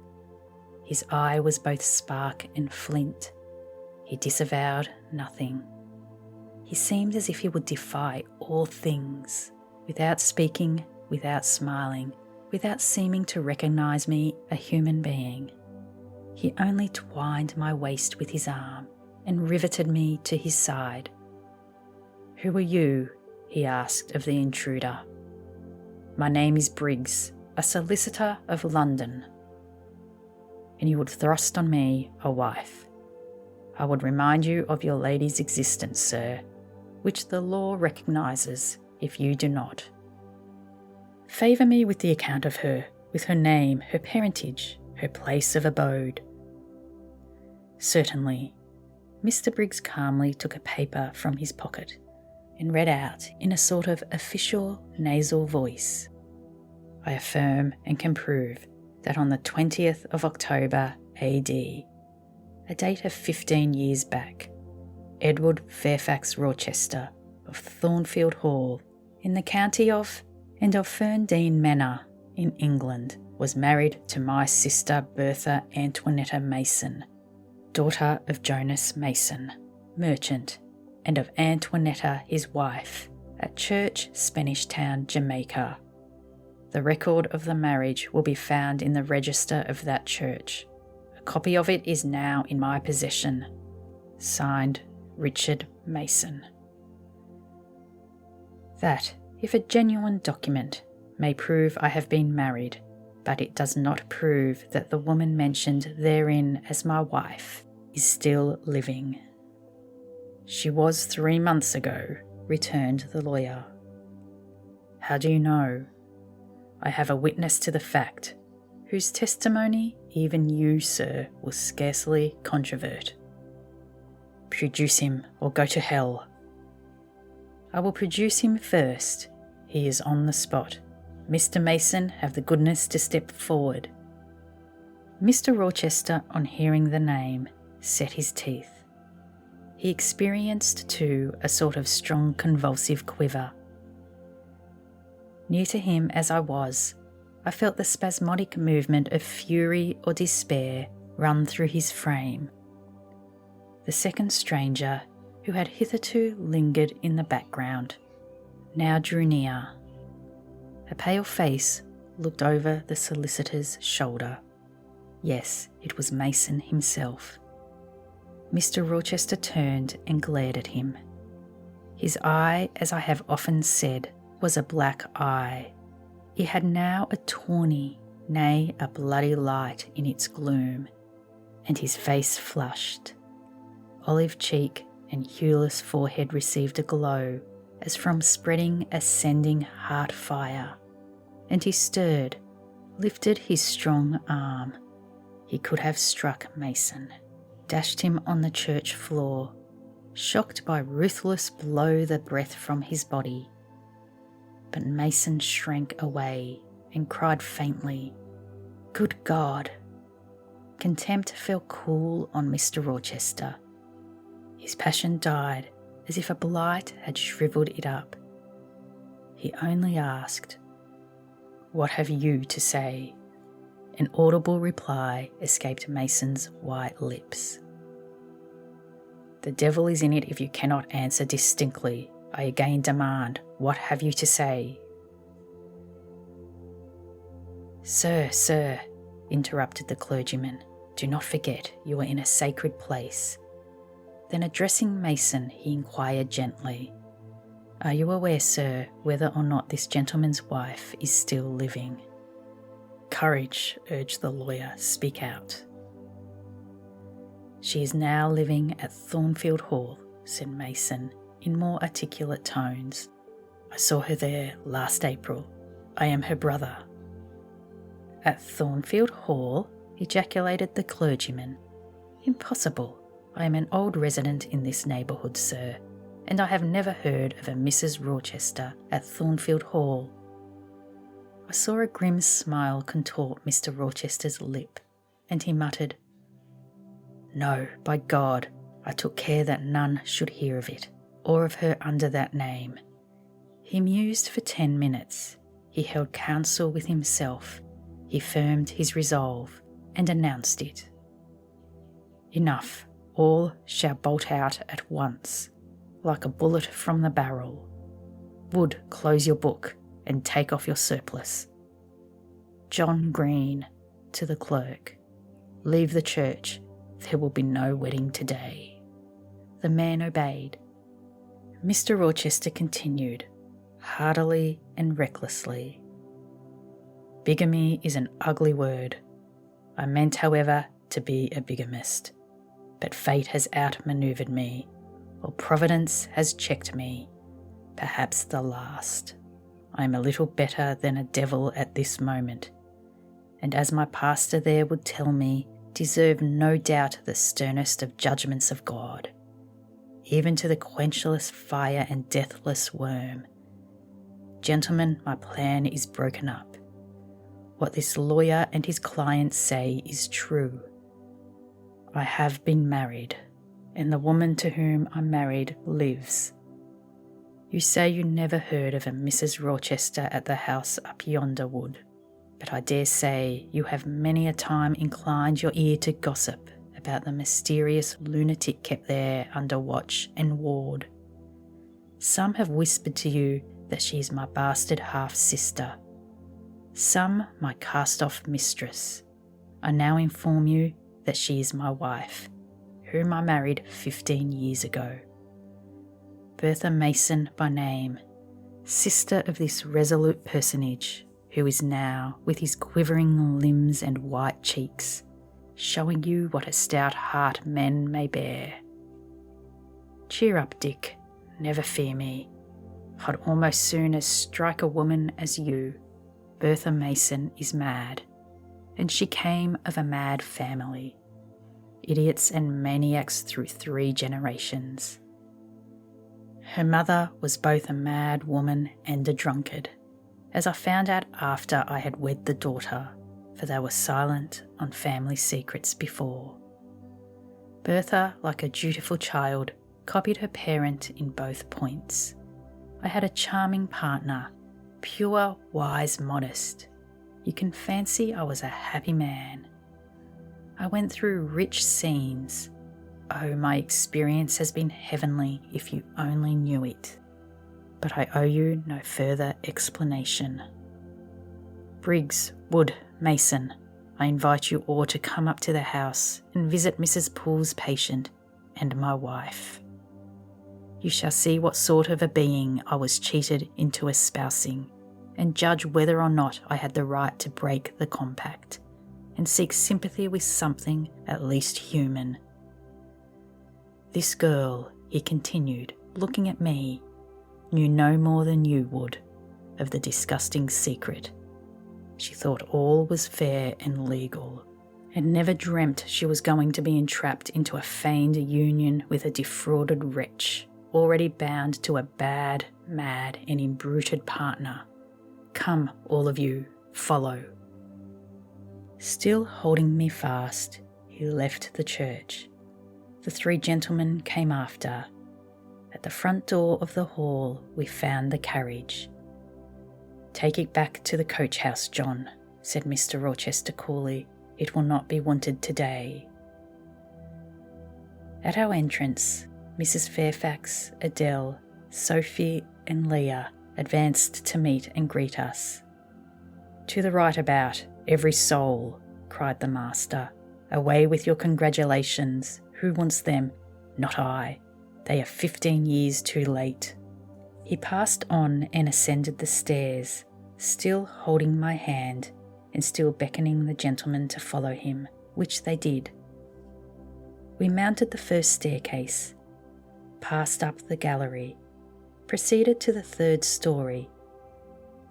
His eye was both spark and flint. He disavowed nothing. He seemed as if he would defy all things, without speaking, without smiling, without seeming to recognise me a human being. He only twined my waist with his arm and riveted me to his side. "Who are you?" he asked of the intruder. "My name is Briggs, a solicitor of London." "And you would thrust on me a wife. I would remind you of your lady's existence, sir, which the law recognises if you do not. Favour me with the account of her, with her name, her parentage, her place of abode." "Certainly." Mr. Briggs calmly took a paper from his pocket and read out in a sort of official nasal voice. "I affirm and can prove that on the 20th of October AD, a date of 15 years back, Edward Fairfax Rochester of Thornfield Hall in the county of Ferndean Manor in England was married to my sister Bertha Antoinetta Mason, daughter of Jonas Mason, merchant, and of Antoinetta his wife, at Church, Spanish Town, Jamaica. The record of the marriage will be found in the register of that church. A copy of it is now in my possession. Signed, Richard Mason." That, if a genuine document, may prove I have been married, but it does not prove that the woman mentioned therein as my wife is still living. "She was 3 months ago," returned the lawyer. "How do you know?" "I have a witness to the fact, whose testimony even you, sir, will scarcely controvert." "Produce him, or go to hell." "I will produce him first. He is on the spot. Mr. Mason, have the goodness to step forward." Mr. Rochester, on hearing the name, set his teeth. He experienced, too, a sort of strong convulsive quiver. Near to him as I was, I felt the spasmodic movement of fury or despair run through his frame. The second stranger, who had hitherto lingered in the background, now drew near. A pale face looked over the solicitor's shoulder. Yes, it was Mason himself. Mr. Rochester turned and glared at him. His eye, as I have often said, was a black eye. It had now a tawny, nay, a bloody light in its gloom, and his face flushed. Olive cheek and hueless forehead received a glow as from spreading, ascending heart fire, and he stirred, lifted his strong arm. He could have struck Mason, dashed him on the church floor, shocked by ruthless blow the breath from his body. But Mason shrank away and cried faintly, "Good God!" Contempt fell cool on Mr. Rochester. His passion died as if a blight had shrivelled it up. He only asked, "What have you to say?" An audible reply escaped Mason's white lips. "The devil is in it if you cannot answer distinctly. I again demand, what have you to say?" Sir, interrupted the clergyman, "do not forget you are in a sacred place." Then addressing Mason, he inquired gently, "Are you aware, sir, whether or not this gentleman's wife is still living?" "Courage," urged the lawyer, "speak out." "She is now living at Thornfield Hall," said Mason, in more articulate tones. "I saw her there last April. I am her brother." "At Thornfield Hall?" ejaculated the clergyman. "Impossible. I am an old resident in this neighbourhood, sir, and I have never heard of a Mrs. Rochester at Thornfield Hall." I saw a grim smile contort Mr. Rochester's lip, and he muttered, "No, by God, I took care that none should hear of it, or of her under that name." He mused for 10 minutes. He held counsel with himself. He firmed his resolve and announced it. "Enough. All shall bolt out at once, like a bullet from the barrel. Wood, close your book and take off your surplice. John Green," to the clerk, "leave the church. There will be no wedding today." The man obeyed. Mr. Rochester continued, heartily and recklessly, "Bigamy is an ugly word. I meant, however, to be a bigamist, but fate has outmanoeuvred me, or Providence has checked me, perhaps the last. I am a little better than a devil at this moment, and as my pastor there would tell me, deserve no doubt the sternest of judgments of God, even to the quenchless fire and deathless worm. Gentlemen, my plan is broken up. What this lawyer and his client say is true. I have been married, and the woman to whom I married lives. You say you never heard of a Mrs. Rochester at the house up yonder wood, but I dare say you have many a time inclined your ear to gossip about the mysterious lunatic kept there under watch and ward. Some have whispered to you that she is my bastard half-sister, some my cast-off mistress. I now inform you that she is my wife, whom I married 15 years ago. Bertha Mason by name, sister of this resolute personage, who is now, with his quivering limbs and white cheeks, showing you what a stout heart men may bear. Cheer up, Dick, never fear me. I'd almost soon as strike a woman as you. Bertha Mason is mad, and she came of a mad family. Idiots and maniacs through 3 generations. Her mother was both a mad woman and a drunkard, as I found out after I had wed the daughter, for they were silent on family secrets before. Bertha, like a dutiful child, copied her parent in both points. I had a charming partner, pure, wise, modest. You can fancy I was a happy man. I went through rich scenes. Oh, my experience has been heavenly if you only knew it. But I owe you no further explanation. Briggs, Wood, Mason, I invite you all to come up to the house and visit Mrs. Poole's patient and my wife. You shall see what sort of a being I was cheated into espousing, and judge whether or not I had the right to break the compact, and seek sympathy with something at least human. This girl, he continued, looking at me, knew no more than you would of the disgusting secret. She thought all was fair and legal, and never dreamt she was going to be entrapped into a feigned union with a defrauded wretch, already bound to a bad, mad, and imbruted partner. Come, all of you, Follow." Still holding me fast, he left the church. The three gentlemen came after. At the front door of the hall we found the carriage. "Take it back to the coach house, John," said Mr. Rochester coolly. "It will not be wanted today." At our entrance, Mrs. Fairfax, Adele, Sophie and Leah advanced to meet and greet us. "To the right about, every soul," cried the master. "Away with your congratulations. Who wants them? Not I. They are 15 years too late." He passed on and ascended the stairs, still holding my hand and still beckoning the gentlemen to follow him, which they did. We mounted the first staircase, passed up the gallery, proceeded to the 3rd story.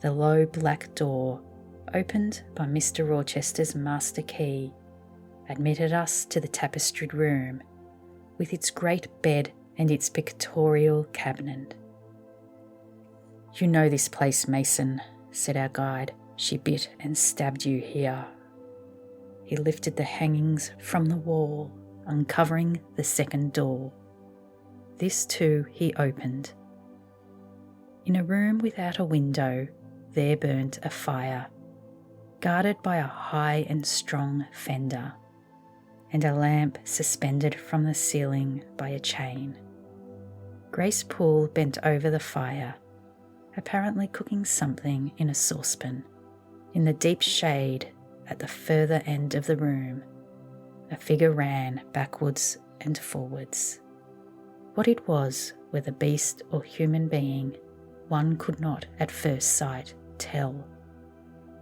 The low black door, opened by Mr. Rochester's master key, admitted us to the tapestried room, with its great bed and its pictorial cabinet. "You know this place, Mason," said our guide. "She bit and stabbed you here." He lifted the hangings from the wall, uncovering the 2nd door. This too he opened. In a room without a window, there burnt a fire, guarded by a high and strong fender, and a lamp suspended from the ceiling by a chain. Grace Poole bent over the fire, apparently cooking something in a saucepan. In the deep shade at the further end of the room, a figure ran backwards and forwards. What it was, whether beast or human being, one could not at first sight tell.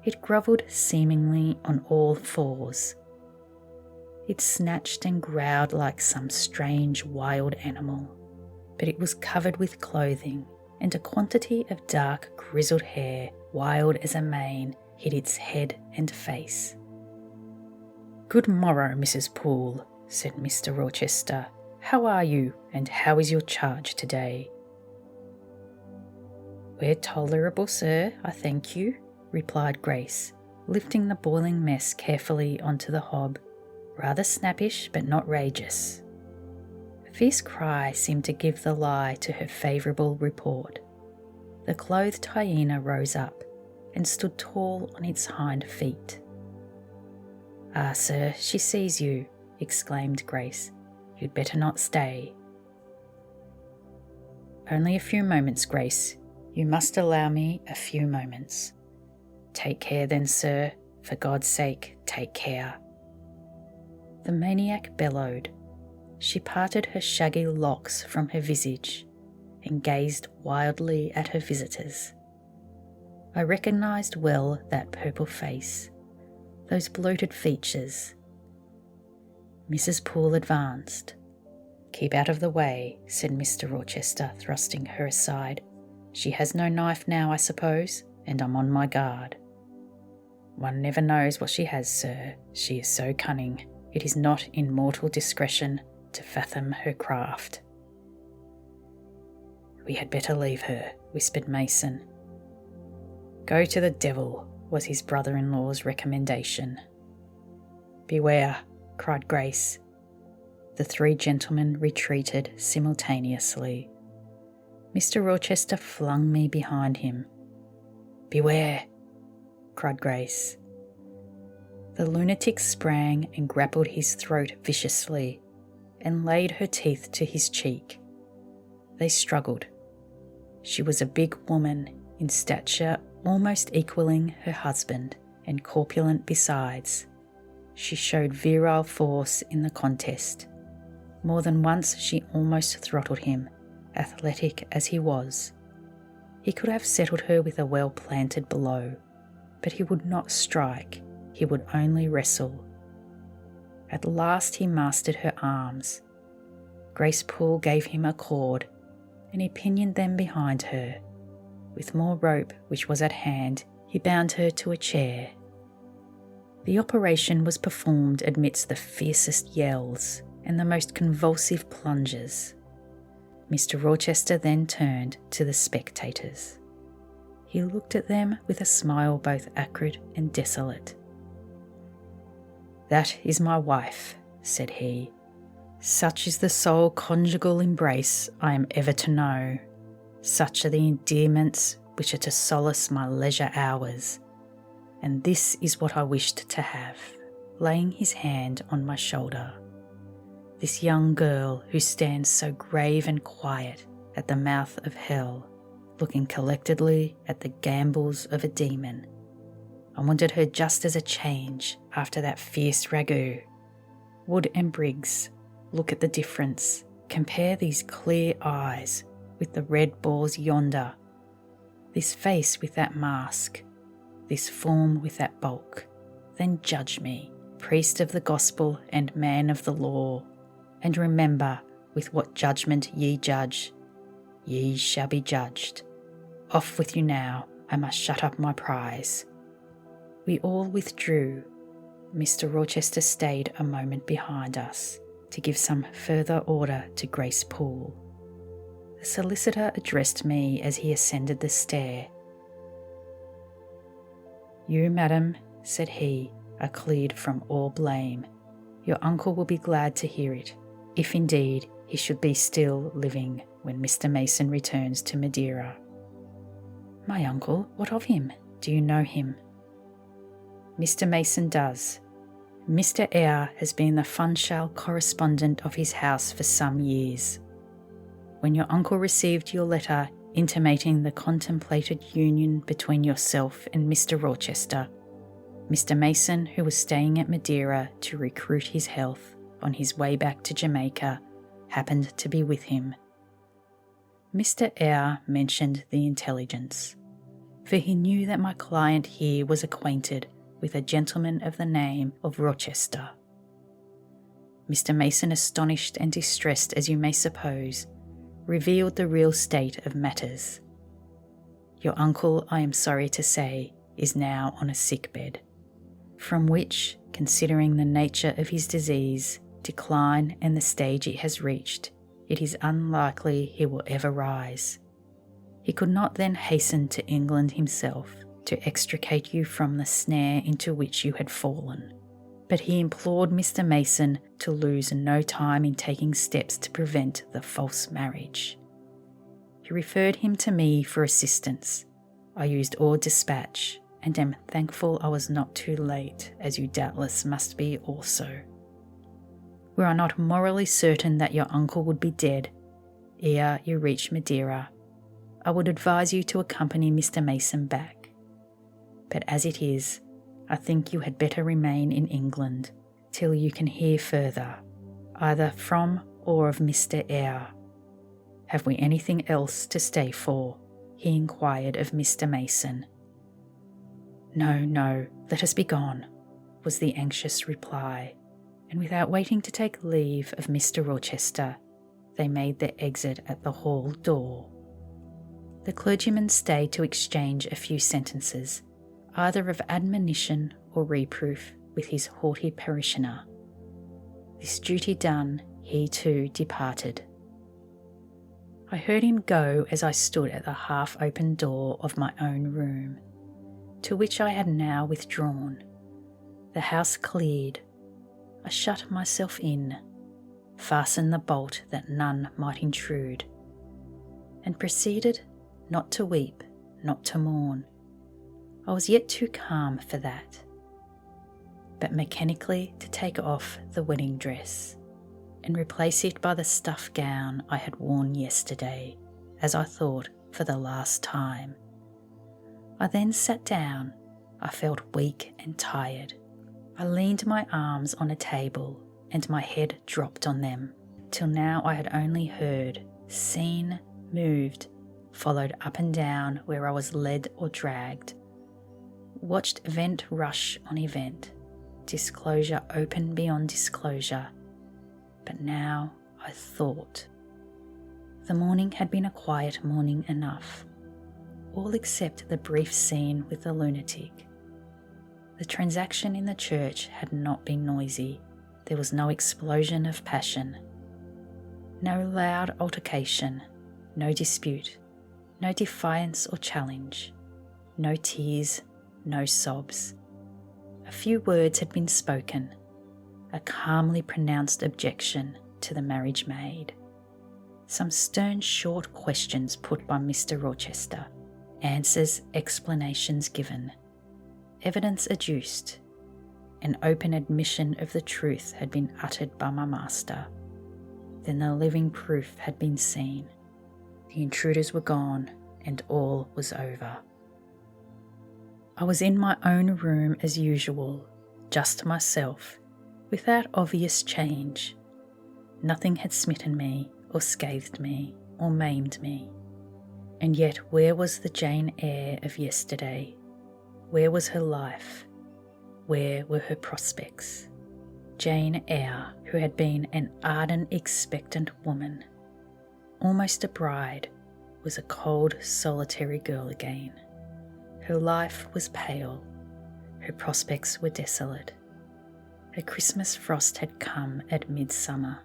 It grovelled seemingly on all fours. It snatched and growled like some strange wild animal, but it was covered with clothing, and a quantity of dark grizzled hair, wild as a mane, hid its head and face. "Good morrow, Mrs. Poole," said Mr. Rochester. "How are you, and how is your charge today?" "We're tolerable, sir, I thank you," replied Grace, lifting the boiling mess carefully onto the hob. "Rather snappish, but not rageous." A fierce cry seemed to give the lie to her favourable report. The clothed hyena rose up and stood tall on its hind feet. "Ah, sir, she sees you," exclaimed Grace. "You'd better not stay." "Only a few moments, Grace. You must allow me a few moments." "Take care then, sir. For God's sake, take care." The maniac bellowed. She parted her shaggy locks from her visage and gazed wildly at her visitors. I recognised well that purple face, those bloated features. Mrs. Poole advanced. "Keep out of the way," said Mr. Rochester, thrusting her aside. "She has no knife now, I suppose, and I'm on my guard." "One never knows what she has, sir. She is so cunning. It is not in mortal discretion to fathom her craft." "We had better leave her," whispered Mason. "Go to the devil," was his brother-in-law's recommendation. "Beware," cried Grace. The three gentlemen retreated simultaneously. Mr. Rochester flung me behind him. "Beware," cried Grace. The lunatic sprang and grappled his throat viciously and laid her teeth to his cheek. They struggled. She was a big woman, in stature almost equalling her husband, and corpulent besides. She showed virile force in the contest. More than once she almost throttled him, athletic as he was. He could have settled her with a well-planted blow, but he would not strike, he would only wrestle. At last he mastered her arms. Grace Poole gave him a cord, and he pinioned them behind her. With more rope which was at hand, he bound her to a chair. The operation was performed amidst the fiercest yells and the most convulsive plunges. Mr. Rochester then turned to the spectators. He looked at them with a smile both acrid and desolate. "That is my wife," said he. "Such is the sole conjugal embrace I am ever to know. Such are the endearments which are to solace my leisure hours. And this is what I wished to have," laying his hand on my shoulder. "This young girl who stands so grave and quiet at the mouth of hell, looking collectedly at the gambols of a demon. I wanted her just as a change after that fierce ragout. Wood and Briggs, look at the difference. Compare these clear eyes with the red balls yonder, this face with that mask, this form with that bulk. Then judge me, priest of the gospel and man of the law, and remember with what judgment ye judge, ye shall be judged. Off with you now, I must shut up my prize." We all withdrew. Mr. Rochester stayed a moment behind us to give some further order to Grace Poole. The solicitor addressed me as he ascended the stair. "You, madam," said he, "are cleared from all blame. Your uncle will be glad to hear it, if indeed he should be still living when Mr. Mason returns to Madeira." "My uncle? What of him? Do you know him?" "Mr. Mason does. Mr. Eyre has been the Funchal correspondent of his house for some years. When your uncle received your letter intimating the contemplated union between yourself and Mr. Rochester, Mr. Mason, who was staying at Madeira to recruit his health on his way back to Jamaica, happened to be with him. Mr. Eyre mentioned the intelligence, for he knew that my client here was acquainted with a gentleman of the name of Rochester. Mr. Mason, astonished and distressed as you may suppose, revealed the real state of matters. Your uncle, I am sorry to say, is now on a sick bed, from which, considering the nature of his disease, decline and the stage it has reached, it is unlikely he will ever rise. He could not then hasten to England himself to extricate you from the snare into which you had fallen, but he implored Mr. Mason to lose no time in taking steps to prevent the false marriage. He referred him to me for assistance. I used all dispatch, and am thankful I was not too late, as you doubtless must be also. Were I not morally certain that your uncle would be dead ere you reach Madeira, I would advise you to accompany Mr. Mason back. But as it is, I think you had better remain in England till you can hear further, either from or of Mr. Eyre. Have we anything else to stay for?" he inquired of Mr. Mason. "No, no, let us be gone," was the anxious reply, and without waiting to take leave of Mr. Rochester, they made their exit at the hall door. The clergyman stayed to exchange a few sentences, either of admonition or reproof, with his haughty parishioner. This duty done, he too departed. I heard him go as I stood at the half-open door of my own room, to which I had now withdrawn. The house cleared. I shut myself in, fastened the bolt that none might intrude, and proceeded not to weep, not to mourn. I was yet too calm for that, but mechanically to take off the wedding dress and replace it by the stuff gown I had worn yesterday, as I thought, for the last time. I then sat down. I felt weak and tired. I leaned my arms on a table and my head dropped on them, till now I had only heard, seen, moved, followed up and down where I was led or dragged, watched event rush on event, disclosure open beyond disclosure, but now I thought. The morning had been a quiet morning enough, all except the brief scene with the lunatic. The transaction in the church had not been noisy. There was no explosion of passion, no loud altercation, no dispute, no defiance or challenge. No tears, no sobs. A few words had been spoken, a calmly pronounced objection to the marriage made. Some stern short questions put by Mr. Rochester, answers, explanations given, evidence adduced, an open admission of the truth had been uttered by my master. Then the living proof had been seen. The intruders were gone, and all was over. I was in my own room as usual, just myself, without obvious change. Nothing had smitten me, or scathed me, or maimed me. And yet where was the Jane Eyre of yesterday? Where was her life? Where were her prospects? Jane Eyre, who had been an ardent, expectant woman, almost a bride, was a cold, solitary girl again. Her life was pale. Her prospects were desolate. A Christmas frost had come at midsummer.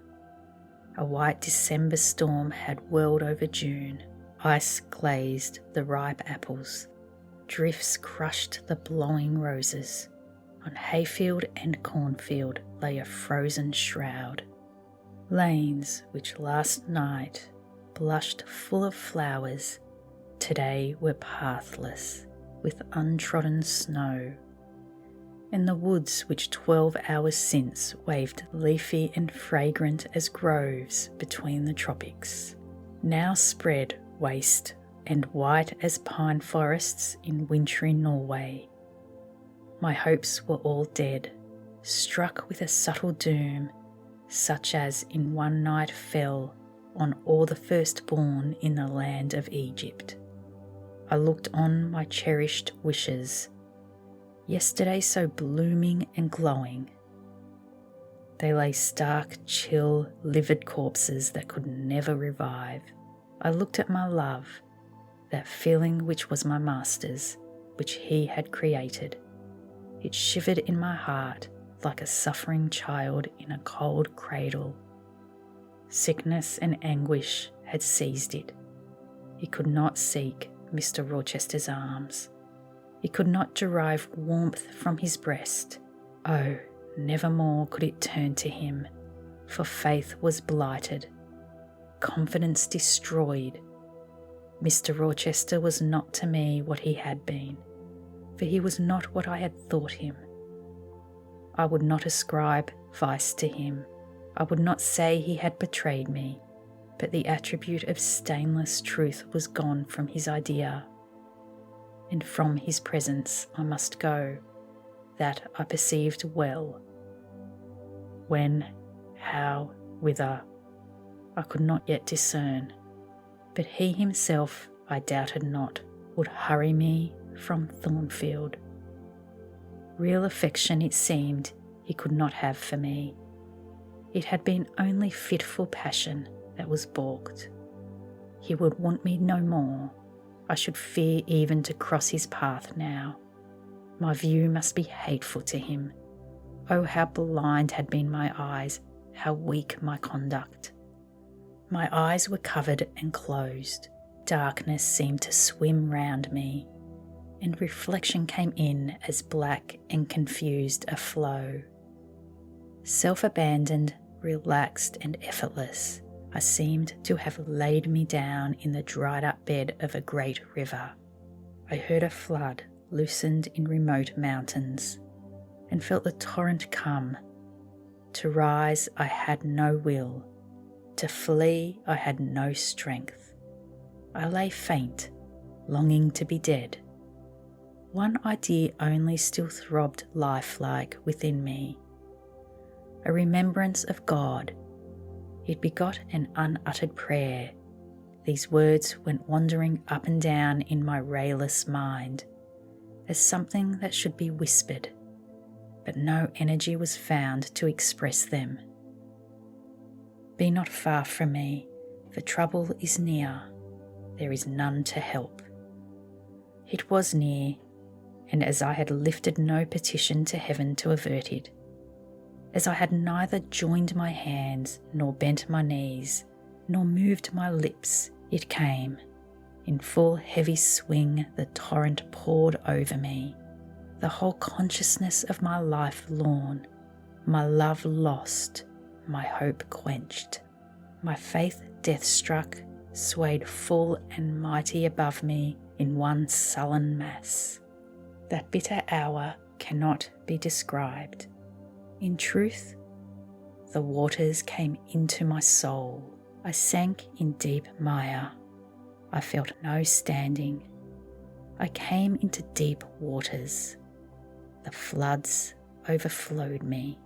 A white December storm had whirled over June. Ice glazed the ripe apples. Drifts crushed the blowing roses. On hayfield and cornfield lay a frozen shroud. Lanes which last night blushed full of flowers, today were pathless, with untrodden snow. And the woods which 12 hours since waved leafy and fragrant as groves between the tropics, now spread waste and white as pine forests in wintry Norway. My hopes were all dead, struck with a subtle doom, such as in one night fell on all the firstborn in the land of Egypt. I looked on my cherished wishes, yesterday so blooming and glowing. They lay stark, chill, livid corpses that could never revive. I looked at my love, that feeling which was my master's, which he had created. It shivered in my heart like a suffering child in a cold cradle. Sickness and anguish had seized it. It could not seek Mr. Rochester's arms. It could not derive warmth from his breast. Oh, never more could it turn to him, for faith was blighted, confidence destroyed. Mr. Rochester was not to me what he had been, for he was not what I had thought him. I would not ascribe vice to him. I would not say he had betrayed me, but the attribute of stainless truth was gone from his idea, and from his presence I must go. That I perceived well. When, how, whither, I could not yet discern, but he himself, I doubted not, would hurry me from Thornfield. Real affection, it seemed, he could not have for me. It had been only fitful passion that was balked. He would want me no more. I should fear even to cross his path now. My view must be hateful to him. Oh, how blind had been my eyes, how weak my conduct. My eyes were covered and closed. Darkness seemed to swim round me, and reflection came in as black and confused a flow. Self-abandoned, relaxed and effortless, I seemed to have laid me down in the dried-up bed of a great river. I heard a flood loosened in remote mountains, and felt the torrent come. To rise I had no will, to flee I had no strength. I lay faint, longing to be dead. One idea only still throbbed lifelike within me, a remembrance of God. It begot an unuttered prayer. These words went wandering up and down in my rayless mind, as something that should be whispered, but no energy was found to express them. Be not far from me, for trouble is near, there is none to help. It was near, and as I had lifted no petition to heaven to avert it, as I had neither joined my hands, nor bent my knees, nor moved my lips, it came. In full heavy swing, the torrent poured over me, the whole consciousness of my life lorn, my love lost, my hope quenched, my faith death-struck, swayed full and mighty above me in one sullen mass. That bitter hour cannot be described. In truth, the waters came into my soul. I sank in deep mire. I felt no standing. I came into deep waters. The floods overflowed me.